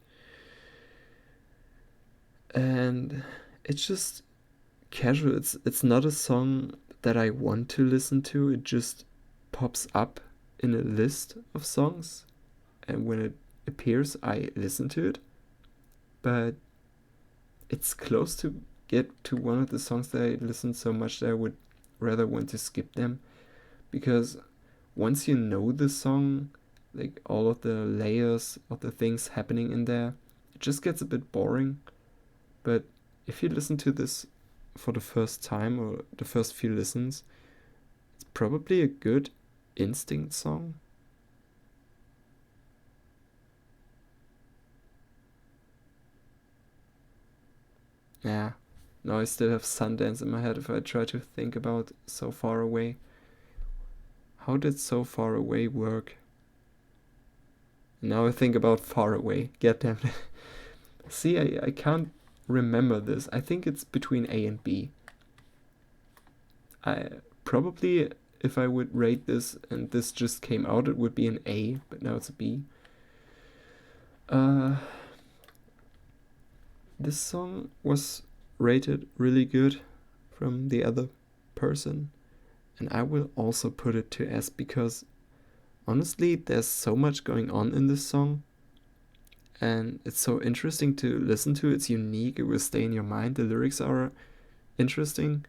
and it's just casual. It's not a song that I want to listen to. It just pops up in a list of songs, and when it appears I listen to it, but it's close to get to one of the songs that I listen so much that I would rather want to skip them, because once you know the song, like all of the layers of the things happening in there, it just gets a bit boring. But if you listen to this for the first time or the first few listens, it's probably a good Instinct song. Yeah, now I still have Sundance in my head if I try to think about So Far Away. How did So Far Away work? Now I think about Far Away. Get them. See, I can't remember this. I think it's between A and B. I probably, if I would rate this and this just came out, it would be an A, but now it's a B. This song was rated really good from the other person, and I will also put it to S because honestly, there's so much going on in this song, and it's so interesting to listen to. It's unique, it will stay in your mind. The lyrics are interesting.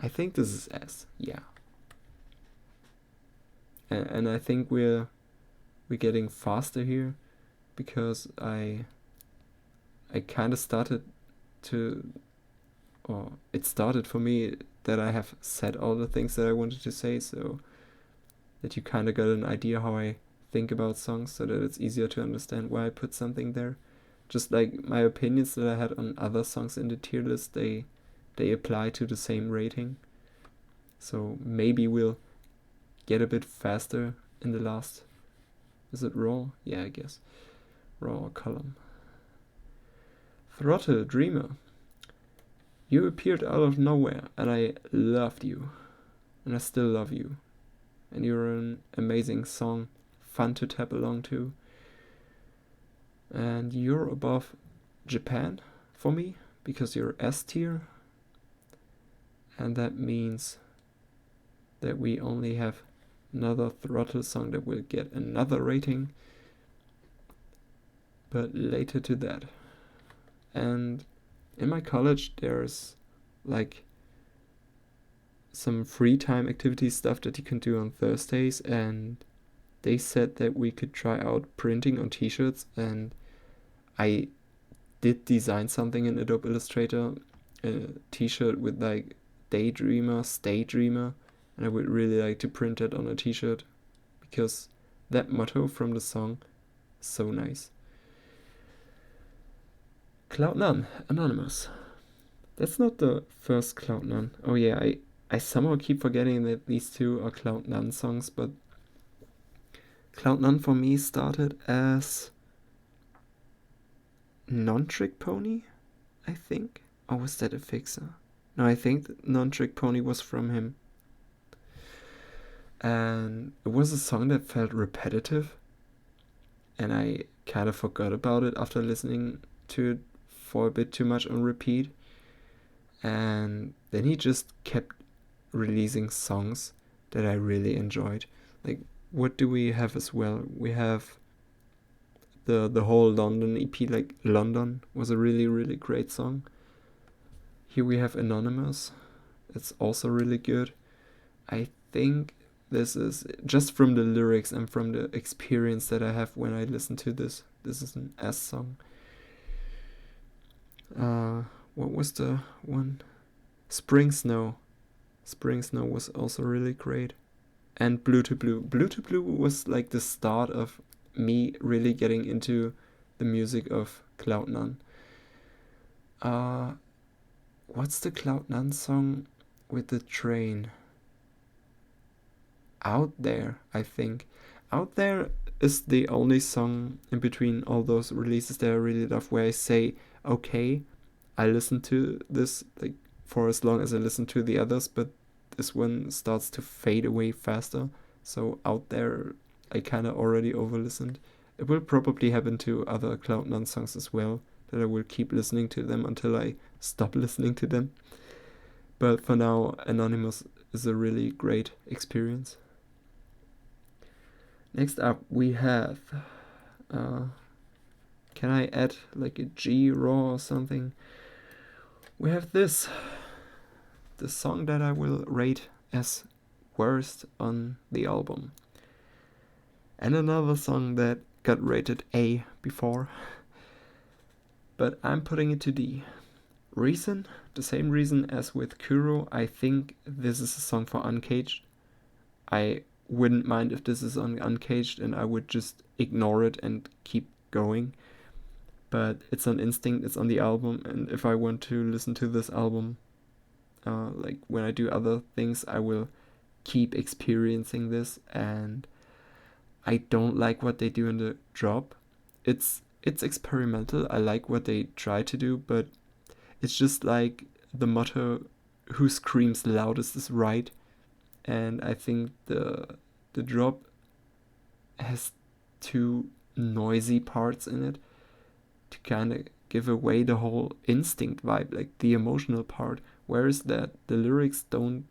I think this is S, yeah. And I think we're getting faster here because I kind of started to, or it started for me that I have said all the things that I wanted to say, so that you kind of got an idea how I think about songs, so that it's easier to understand why I put something there. Just like my opinions that I had on other songs in the tier list, they apply to the same rating. So maybe we'll get a bit faster in the last. Is it raw? Yeah, I guess. Raw column. Throttle Dreamer. You appeared out of nowhere and I loved you. And I still love you. And you're an amazing song. Fun to tap along to. And you're above Japan for me because you're S tier. And that means that we only have another Throttle song that will get another rating. But later to that. And in my college there's like some free time activity stuff that you can do on Thursdays, and they said that we could try out printing on t-shirts, and I did design something in Adobe Illustrator, a t-shirt with like Daydreamer, Stay Dreamer, and I would really like to print it on a t-shirt because that motto from the song is so nice. Cloud None, Anonymous. That's not the first Cloud None. Oh yeah, I somehow keep forgetting that these two are Cloud None songs, but Cloud None for me started as Non-Trick Pony, I think. Or was that a fixer? No, I think Non-Trick Pony was from him. And it was a song that felt repetitive, and I kind of forgot about it after listening to it for a bit too much on repeat. And then he just kept releasing songs that I really enjoyed. Like, what do we have as well? We have the whole London EP, like London was a really, really great song. Here we have Anonymous. It's also really good. I think this is just from the lyrics and from the experience that I have when I listen to this. This is an S song. What was the one? Spring Snow. Spring Snow was also really great. And Blue to Blue. Blue to Blue was like the start of me really getting into the music of Cloud None. What's the Cloud None song with the train? Out There, I think. Out There is the only song in between all those releases that I really love where I say, okay, I listen to this like for as long as I listen to the others, but this one starts to fade away faster. So Out There, I kind of already over-listened. It will probably happen to other Cloud None songs as well, that I will keep listening to them until I stop listening to them. But for now, Anonymous is a really great experience. Next up, we have... can I add like a G raw or something? We have this. The song that I will rate as worst on the album. And another song that got rated A before. But I'm putting it to D. Reason? The same reason as with Kuro. I think this is a song for Uncaged. I wouldn't mind if this is on Uncaged and I would just ignore it and keep going. But it's on Instinct, it's on the album, and if I want to listen to this album, like when I do other things, I will keep experiencing this, and I don't like what they do in the drop. It's experimental, I like what they try to do, but it's just like the motto who screams loudest is right, and I think the drop has two noisy parts in it to kind of give away the whole instinct vibe, like the emotional part, whereas that the lyrics don't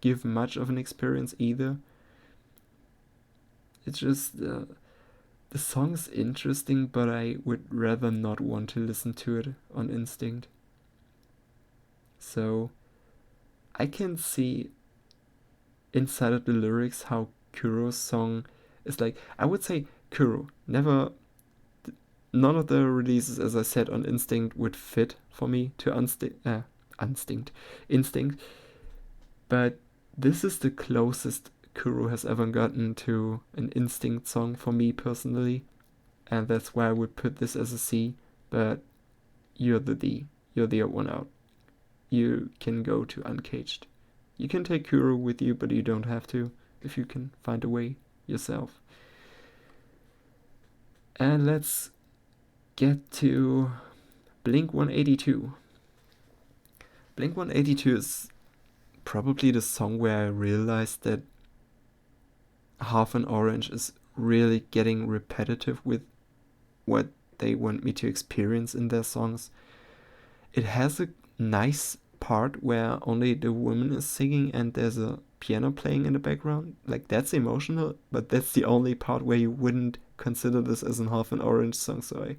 give much of an experience either. It's just the song's interesting, but I would rather not want to listen to it on instinct. So I can see inside of the lyrics how Kuro's song is like. I would say Kuro never. None of the releases, as I said, on instinct would fit for me to instinct. But this is the closest Kuro has ever gotten to an instinct song for me personally, and that's why I would put this as a C. But you're the D. You're the odd one out. You can go to Uncaged. You can take Kuro with you, but you don't have to if you can find a way yourself. And let's get to Blink 182. Blink 182 is probably the song where I realized that Half an Orange is really getting repetitive with what they want me to experience in their songs. It has a nice part where only the woman is singing and there's a piano playing in the background. Like, that's emotional, but that's the only part where you wouldn't consider this as a Half an Orange song, so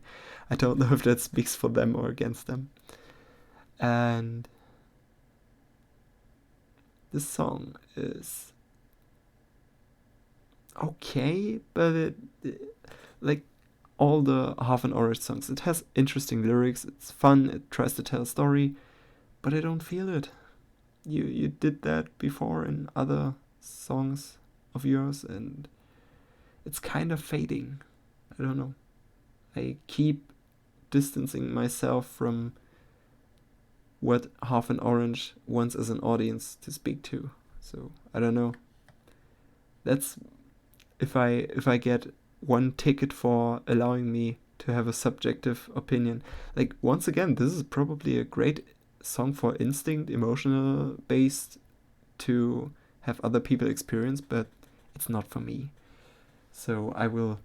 I don't know if that speaks for them or against them. And this song is okay, but it like all the Half an Orange songs, it has interesting lyrics, it's fun, it tries to tell a story, but I don't feel it. You did that before in other songs of yours, and it's kind of fading. I don't know. I keep distancing myself from what Half an Orange wants as an audience to speak to. So I don't know. That's if I get one ticket for allowing me to have a subjective opinion. Like, once again, this is probably a great song for instinct, emotional based, to have other people experience, but it's not for me. So I will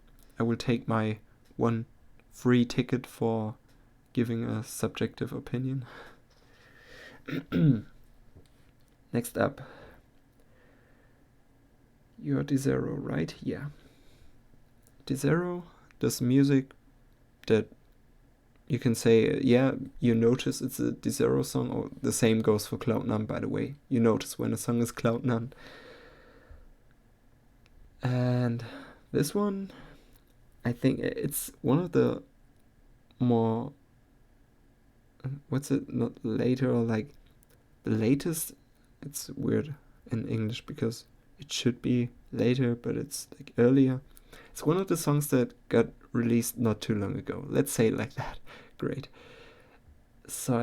take my one free ticket for giving a subjective opinion. Next up, you're DeZero, right? Yeah. DeZero does music that you can say, yeah, you notice it's a DeZero song, or the same goes for Cloud9, by the way. You notice when a song is Cloud9. And this one, I think it's one of the more, not later, like the latest. It's weird in English because it should be later, but it's like earlier. It's one of the songs that got released not too long ago. Let's say it like that. Great. So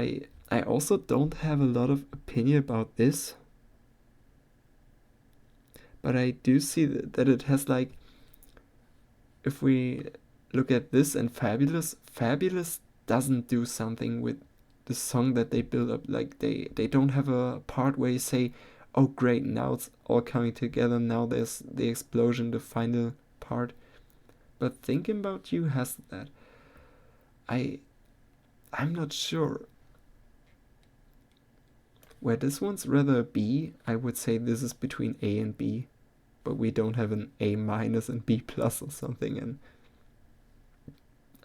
I also don't have a lot of opinion about this, but I do see that it has, like, if we look at this and Fabulous doesn't do something with the song that they build up. Like, they don't have a part where you say, oh great, now it's all coming together, now there's the explosion, the final part. But Thinking About You has that. I'm not sure. Where this one's rather a B, I would say this is between A and B, but we don't have an A minus and B plus or something, and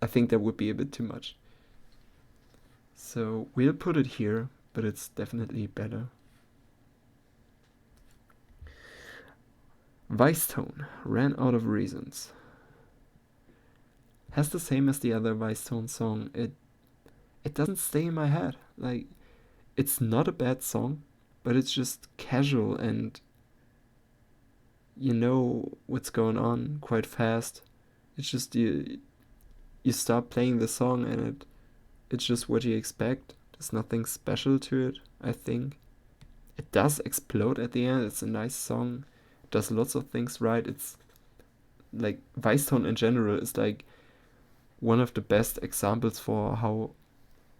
I think that would be a bit too much. So we'll put it here, but it's definitely better. Vicetone, Ran Out of Reasons. Has the same as the other Vicetone song. It doesn't stay in my head. Like, it's not a bad song, but it's just casual, and you know what's going on quite fast. It's just you start playing the song and it's just what you expect. There's nothing special to it, I think. It does explode at the end. It's a nice song. It does lots of things right. It's like, Vicetone in general is like one of the best examples for how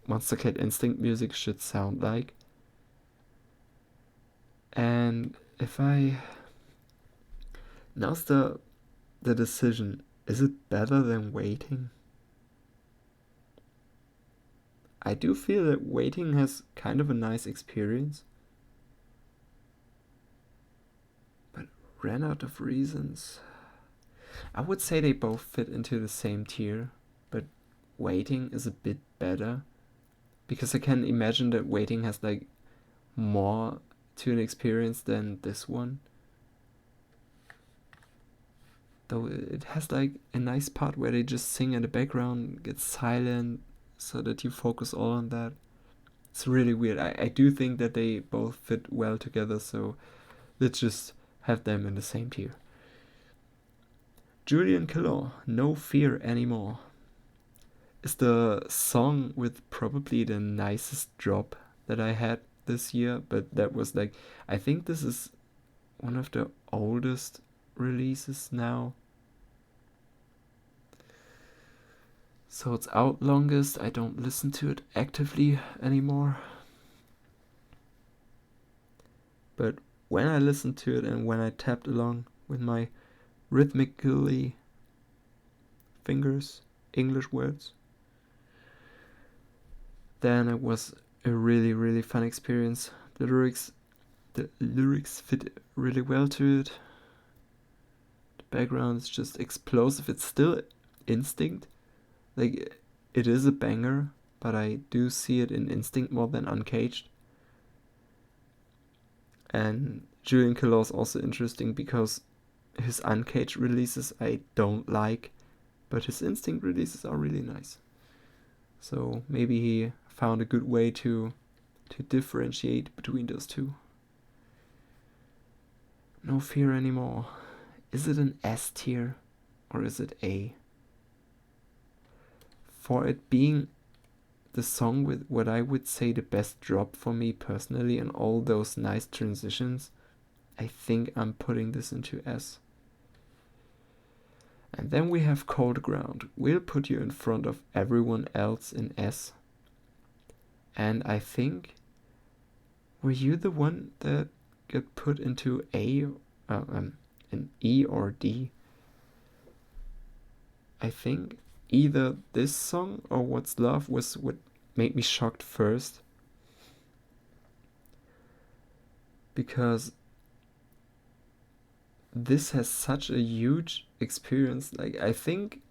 Monstercat Instinct music should sound like. And if I now's the decision, is it better than Waiting? I do feel that Waiting has kind of a nice experience, but Ran Out of Reasons, I would say they both fit into the same tier, but Waiting is a bit better because I can imagine that Waiting has like more to an experience than this one. Though it has like a nice part where they just sing in the background, get silent, so that you focus all on that. It's really weird. I do think that they both fit well together, so let's just have them in the same tier. Julian Killor, No Fear Anymore, is the song with probably the nicest drop that I had this year, but that was like, I think this is one of the oldest releases now. So it's out longest. I don't listen to it actively anymore. But when I listened to it and when I tapped along with my rhythmically fingers, English words, then it was a really, really fun experience. The lyrics fit really well to it. The background is just explosive. It's still Instinct. Like, it is a banger, but I do see it in Instinct more than Uncaged. And Julian Killor is also interesting because his Uncaged releases I don't like, but his Instinct releases are really nice. So maybe he found a good way to differentiate between those two. No Fear Anymore. Is it an S tier or is it A? For it being the song with what I would say the best drop for me personally and all those nice transitions, I think I'm putting this into S. And then we have Cold Ground. We'll put you in front of everyone else in S. And I think, were you the one that got put into A, an E or D? I think either this song or What's Love was what made me shocked first. Because this has such a huge experience. Like, I think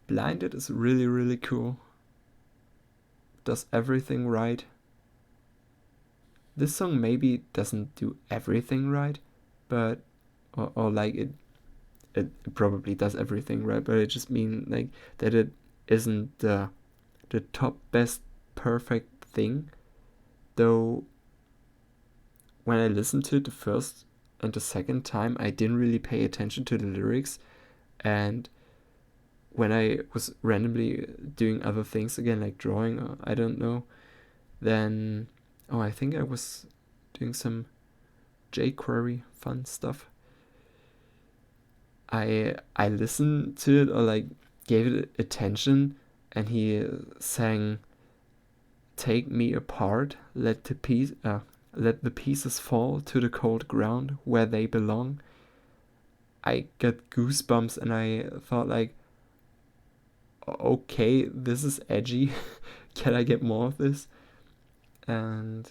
Blinded is really, really cool. Does everything right. This song maybe doesn't do everything right, but or like it probably does everything right, but I just mean like that it isn't the top best perfect thing. Though when I listened to it the first and the second time, I didn't really pay attention to the lyrics, and when I was randomly doing other things again, like drawing or I don't know, then I think I was doing some jQuery fun stuff. I listened to it or like gave it attention, and he sang "Take Me Apart, let the pieces fall to the cold ground where they belong." I got goosebumps and I thought like, okay, this is edgy. Can I get more of this? And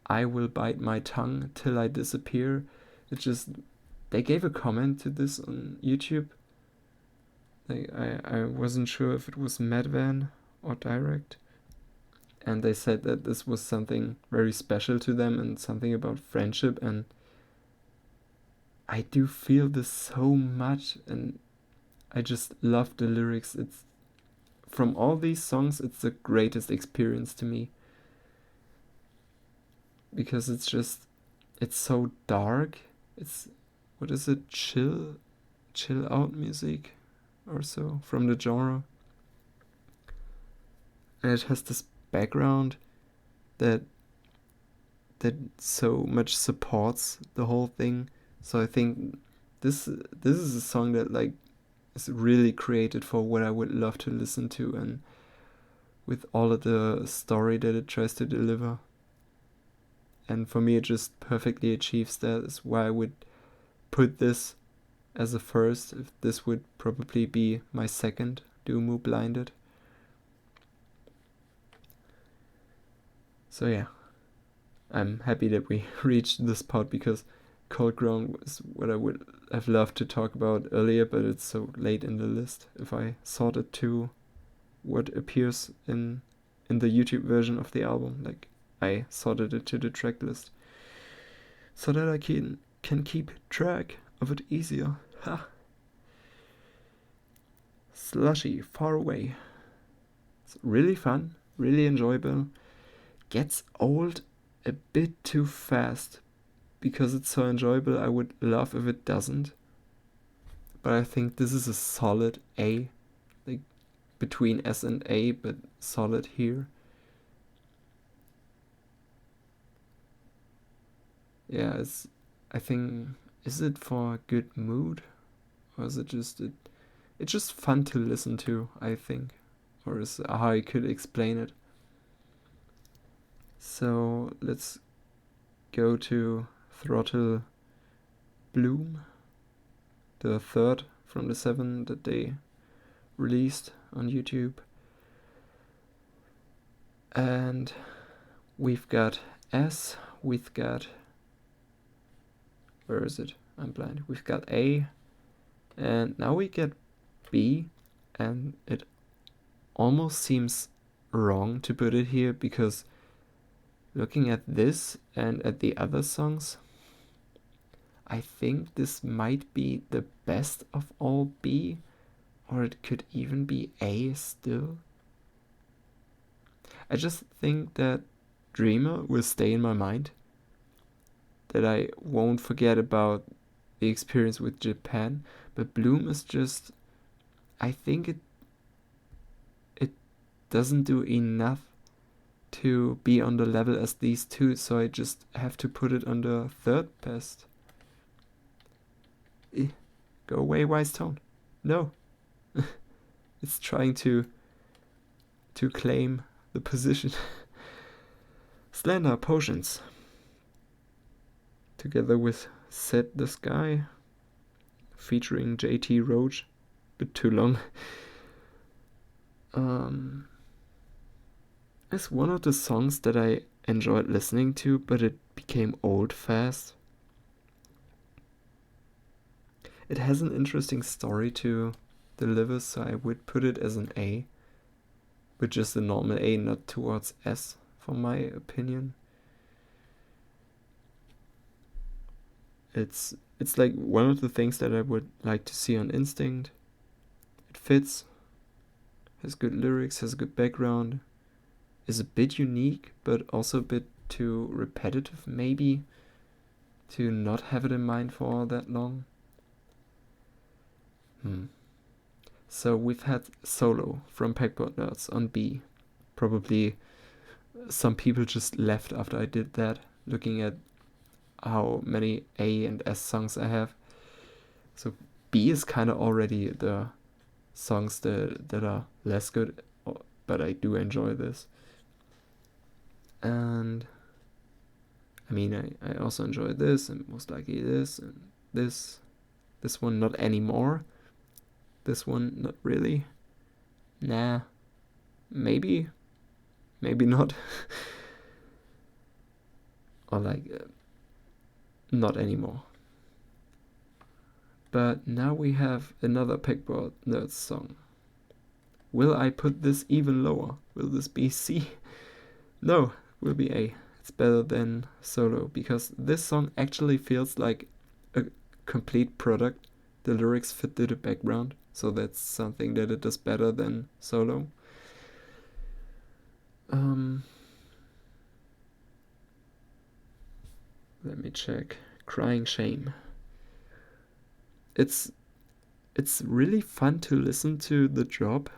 I Will Bite My Tongue Till I Disappear. It just, they gave a comment to this on YouTube. Like, I wasn't sure if it was Madvan or Direct. And they said that this was something very special to them and something about friendship. And I do feel this so much. And I just love the lyrics. It's, from all these songs, it's the greatest experience to me. Because it's just, it's so dark. It's, what is it, chill out music or so from the genre. And it has this background that so much supports the whole thing. So I think this is a song that like is really created for what I would love to listen to, and with all of the story that it tries to deliver. And for me, it just perfectly achieves that. Is why I would put this as a first. If this would probably be my second Doomu Blinded. So yeah, I'm happy that we reached this part, because Cold Ground was what I would have loved to talk about earlier, but it's so late in the list. If I sorted to what appears in the YouTube version of the album, like I sorted it to the track list, so that I can keep track of it easier. Ha. Slushy, Far Away. It's really fun, really enjoyable. Gets old a bit too fast. Because it's so enjoyable, I would love if it doesn't. But I think this is a solid A. Like between S and A, but solid here. Yeah, I think, is it for a good mood? Or is it just it's just fun to listen to, I think. Or is how I could explain it. So let's go to Throttle Bloom, the third from the 7 that they released on YouTube. And we've got S, we've got, where is it? I'm blind. We've got A, and now we get B, and it almost seems wrong to put it here, because looking at this and at the other songs, I think this might be the best of all B, or it could even be A still. I just think that Dreamer will stay in my mind, that I won't forget about the experience with Japan, but Bloom is just, I think it doesn't do enough to be on the level as these two, so I just have to put it on the third best. Go away, Wise Tone. No. It's trying to claim the position. Slender Potions, together with Set the Sky, featuring JT Roach. Bit too long. It's one of the songs that I enjoyed listening to, but it became old fast. It has an interesting story to deliver, so I would put it as an A, but just a normal A, not towards S, for my opinion. It's like one of the things that I would like to see on Instinct. It fits, has good lyrics, has a good background, is a bit unique, but also a bit too repetitive, maybe, to not have it in mind for that long. So we've had Solo from Packboard Nerds on B. Probably some people just left after I did that, looking at how many A and S songs I have. So B is kind of already the songs that are less good, but I do enjoy this. And I mean, I also enjoy this, and most likely this, and this one not anymore, this one not really, nah, maybe not, or like not anymore. But now we have another Packboard Nerds song. Will I put this even lower? Will this be C? No, will be A. It's better than Solo, because this song actually feels like a complete product. The lyrics fit to the background, so that's something that it does better than Solo. Let me check. Crying Shame. It's really fun to listen to the drop,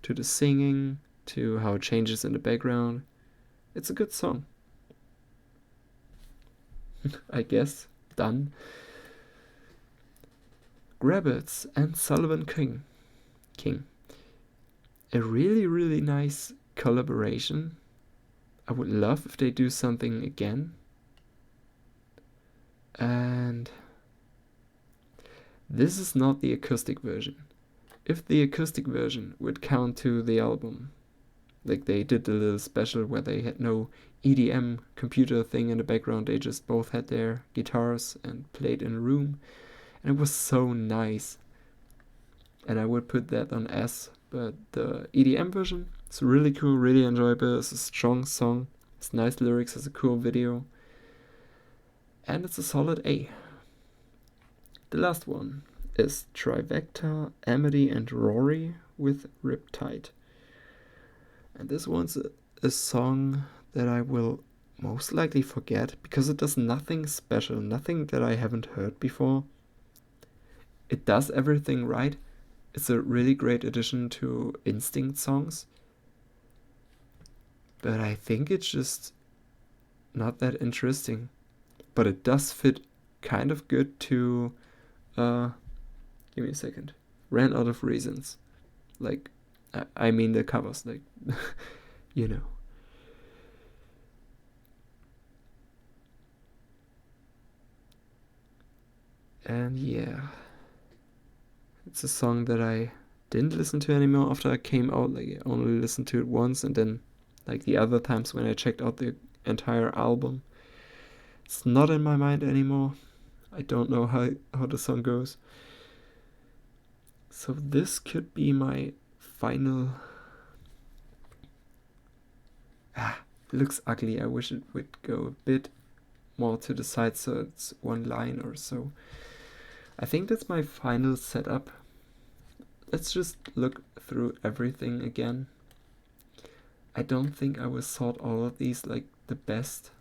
to the singing, to how it changes in the background. It's a good song. I guess. Done. Grabbits and Sullivan King. a really nice collaboration. I would love if they do something again. And this is not the acoustic version. If the acoustic version would count to the album, like they did a little special where they had no EDM computer thing in the background, they just both had their guitars and played in a room, and it was so nice. And I would put that on S, but the EDM version, it's really cool, really enjoyable, it's a strong song, it's nice lyrics, it's a cool video, and it's a solid A. The last one is Trivecta, Amity and Rory with Riptide. And this one's a song that I will most likely forget because it does nothing special, nothing that I haven't heard before. It does everything right. It's a really great addition to Instinct songs. But I think it's just not that interesting. But it does fit kind of good to give me a second. Ran Out of Reasons. Like, I mean the covers, like, you know. And yeah, it's a song that I didn't listen to anymore after I came out. Like, I only listened to it once, and then, like, the other times when I checked out the entire album, it's not in my mind anymore. I don't know how the song goes. So this could be my final... it looks ugly. I wish it would go a bit more to the side so it's one line or so. I think that's my final setup. Let's just look through everything again. I don't think I will sort all of these like the best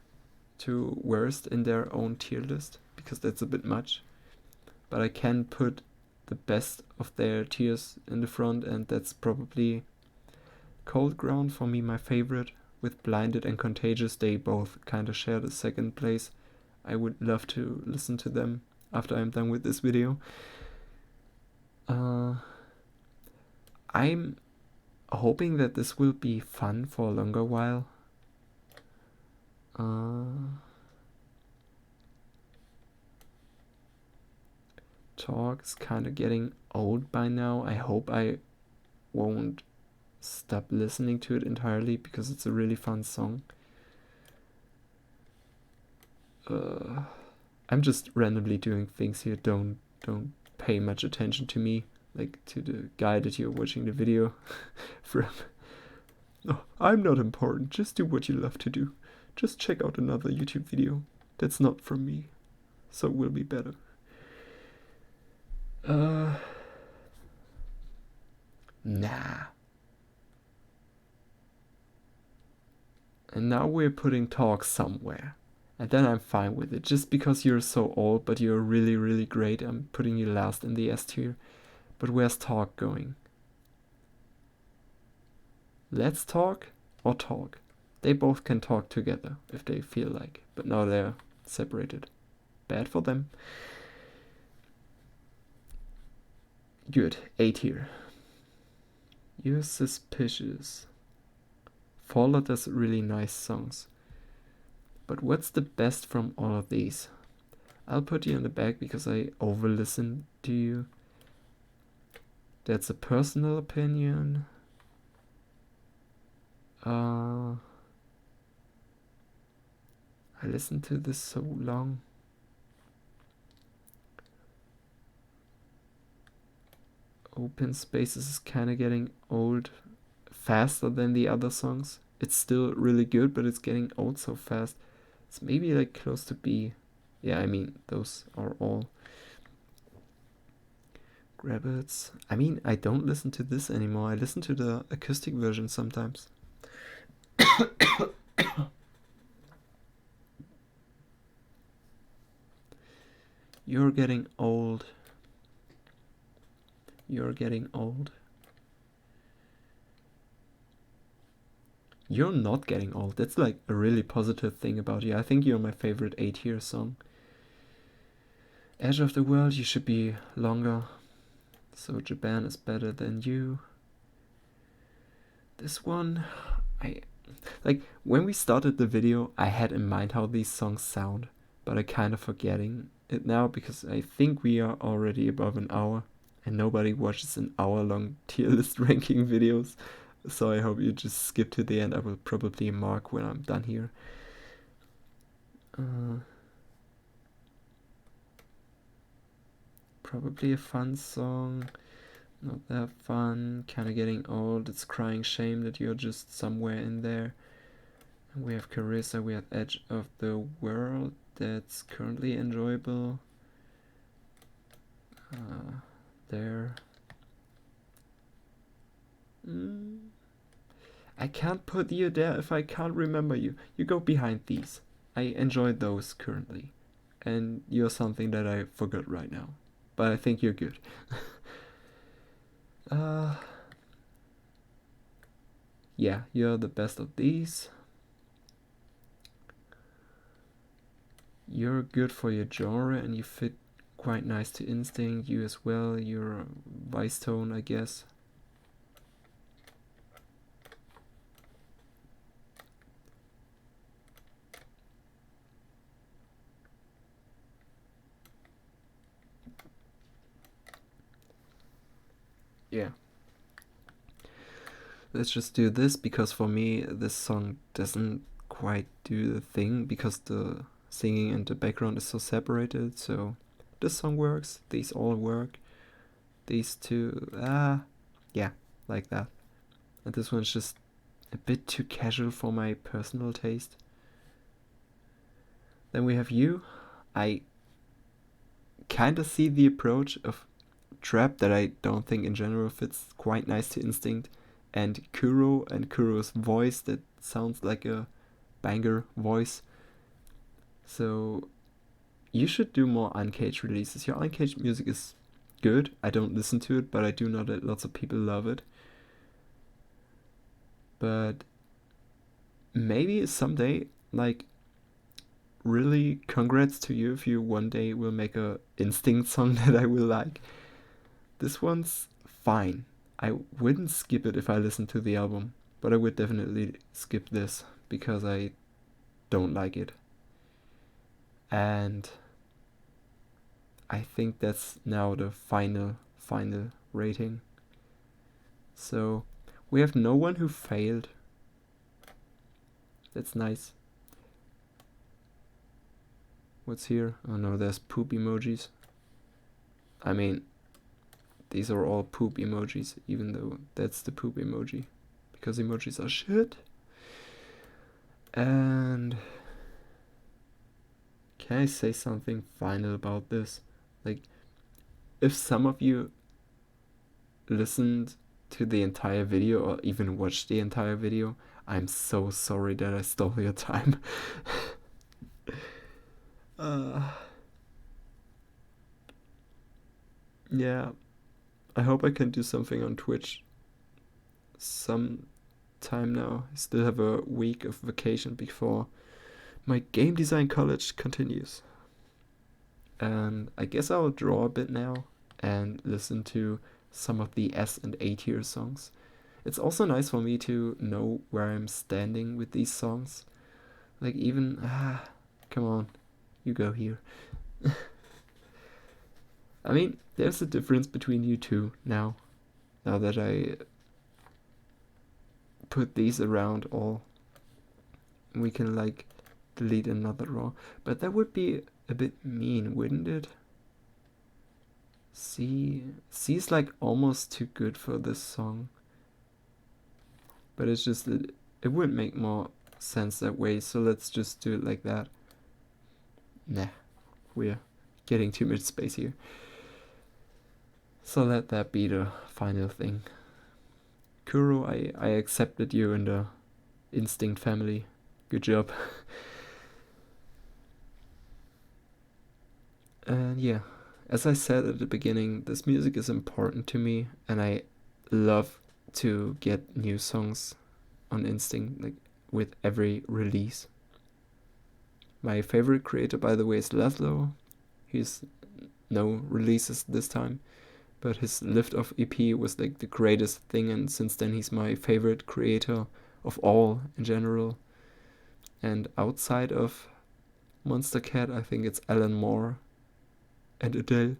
to worst in their own tier list, because that's a bit much. But I can put the best of their tiers in the front, and that's probably Cold Ground for me, my favorite. With Blinded and Contagious, they both kind of share the second place. I would love to listen to them after I'm done with this video. I'm hoping that this will be fun for a longer while. Talk is kind of getting old by now. I hope I won't stop listening to it entirely because it's a really fun song. I'm just randomly doing things here. Don't pay much attention to me, like to the guy that you're watching the video from. No, I'm not important. Just do what you love to do. Just check out another YouTube video that's not from me, so it will be better. Nah. And now we're putting Talk somewhere. And then I'm fine with it. Just because you're so old, but you're really great, I'm putting you last in the S tier. But where's Talk going? Let's Talk or Talk? They both can talk together if they feel like, but now they're separated. Bad for them. Good, A tier. You're Suspicious. Fallout does really nice songs. But what's the best from all of these? I'll put you in the back because I over-listen to you. That's a personal opinion. I listened to this so long. Open Spaces is kind of getting old faster than the other songs. It's still really good, but it's getting old so fast. It's maybe like close to B. Yeah, I mean, those are all. Grabbits. I mean, I don't listen to this anymore. I listen to the acoustic version sometimes. You're getting old. You're getting old. You're not getting old. That's like a really positive thing about you. I think you're my favorite A tier song. Edge of the World, you should be longer. So Japan is better than you. This one, I like when we started the video, I had in mind how these songs sound, but I kind of forgetting it now because I think we are already above an hour and nobody watches an hour-long tier list ranking videos. So I hope you just skip to the end. I will probably mark when I'm done here. Probably a fun song. Not that fun. Kind of getting old. It's crying shame that you're just somewhere in there. And we have Carissa. We have Edge of the World. That's currently enjoyable. There. I can't put you there if I can't remember you. You go behind these. I enjoy those currently. And you're something that I forgot right now. But I think you're good. Yeah, you're the best of these. You're good for your genre and you fit quite nice to Instinct. You as well. You're a vice tone, I guess. Yeah. Let's just do this because for me this song doesn't quite do the thing because the singing and the background is so separated. So this song works, these all work, these two, yeah, like that. And this one's just a bit too casual for my personal taste. Then we have You. I kind of see the approach of trap that I don't think in general fits quite nice to Instinct, and Kuro's voice that sounds like a banger voice. So you should do more uncaged releases. Your uncaged music is good. I don't listen to it, but I do know that lots of people love it. But maybe someday, like, really congrats to you if you one day will make a Instinct song that I will like. This one's fine. I wouldn't skip it if I listened to the album, but I would definitely skip this because I don't like it. And I think that's now the final rating. So we have no one who failed. That's nice. What's here? Oh no, there's poop emojis. I mean, these are all poop emojis, even though that's the poop emoji, because emojis are shit. And can I say something final about this? Like, if some of you listened to the entire video or even watched the entire video, I'm so sorry that I stole your time. Yeah, I hope I can do something on Twitch some time now. I still have a week of vacation before my game design college continues. And I guess I'll draw a bit now and listen to some of the S and A tier songs. It's also nice for me to know where I'm standing with these songs. Like even, come on, you go here. I mean, there's a difference between you two now that I put these around all. We can like delete another row, but that would be a bit mean, wouldn't it? C's like almost too good for this song, but it's just it would make more sense that way, so let's just do it like that. Nah, we're getting too much space here, so let that be the final thing. Kuro, I accepted you in the Instinct family. Good job. And yeah, as I said at the beginning, this music is important to me, and I love to get new songs on Instinct, like with every release. My favorite creator, by the way, is Laszlo. He's no releases this time, but his Lift Off EP was like the greatest thing, and since then he's my favorite creator of all in general. And outside of Monstercat, I think it's Alan Moore and Adele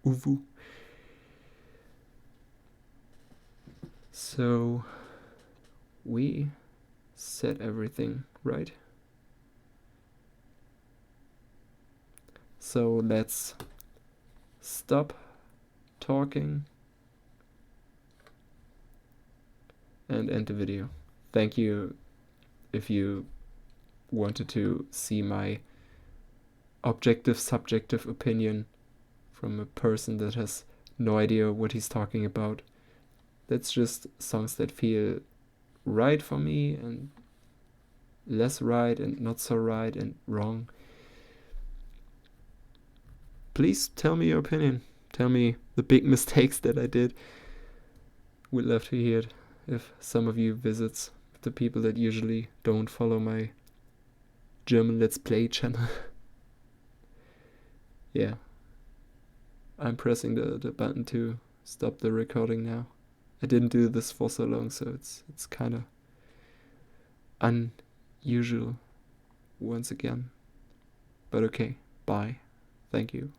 Uvu. So we said everything, right? So let's stop talking and end the video. Thank you if you wanted to see my objective, subjective opinion from a person that has no idea what he's talking about. That's just songs that feel right for me and less right and not so right and wrong. Please tell me your opinion. Tell me the big mistakes that I did. Would love to hear it if some of you visits the people that usually don't follow my German Let's Play channel. Yeah. I'm pressing the button to stop the recording now. I didn't do this for so long, so it's kind of unusual once again. But okay, bye. Thank you.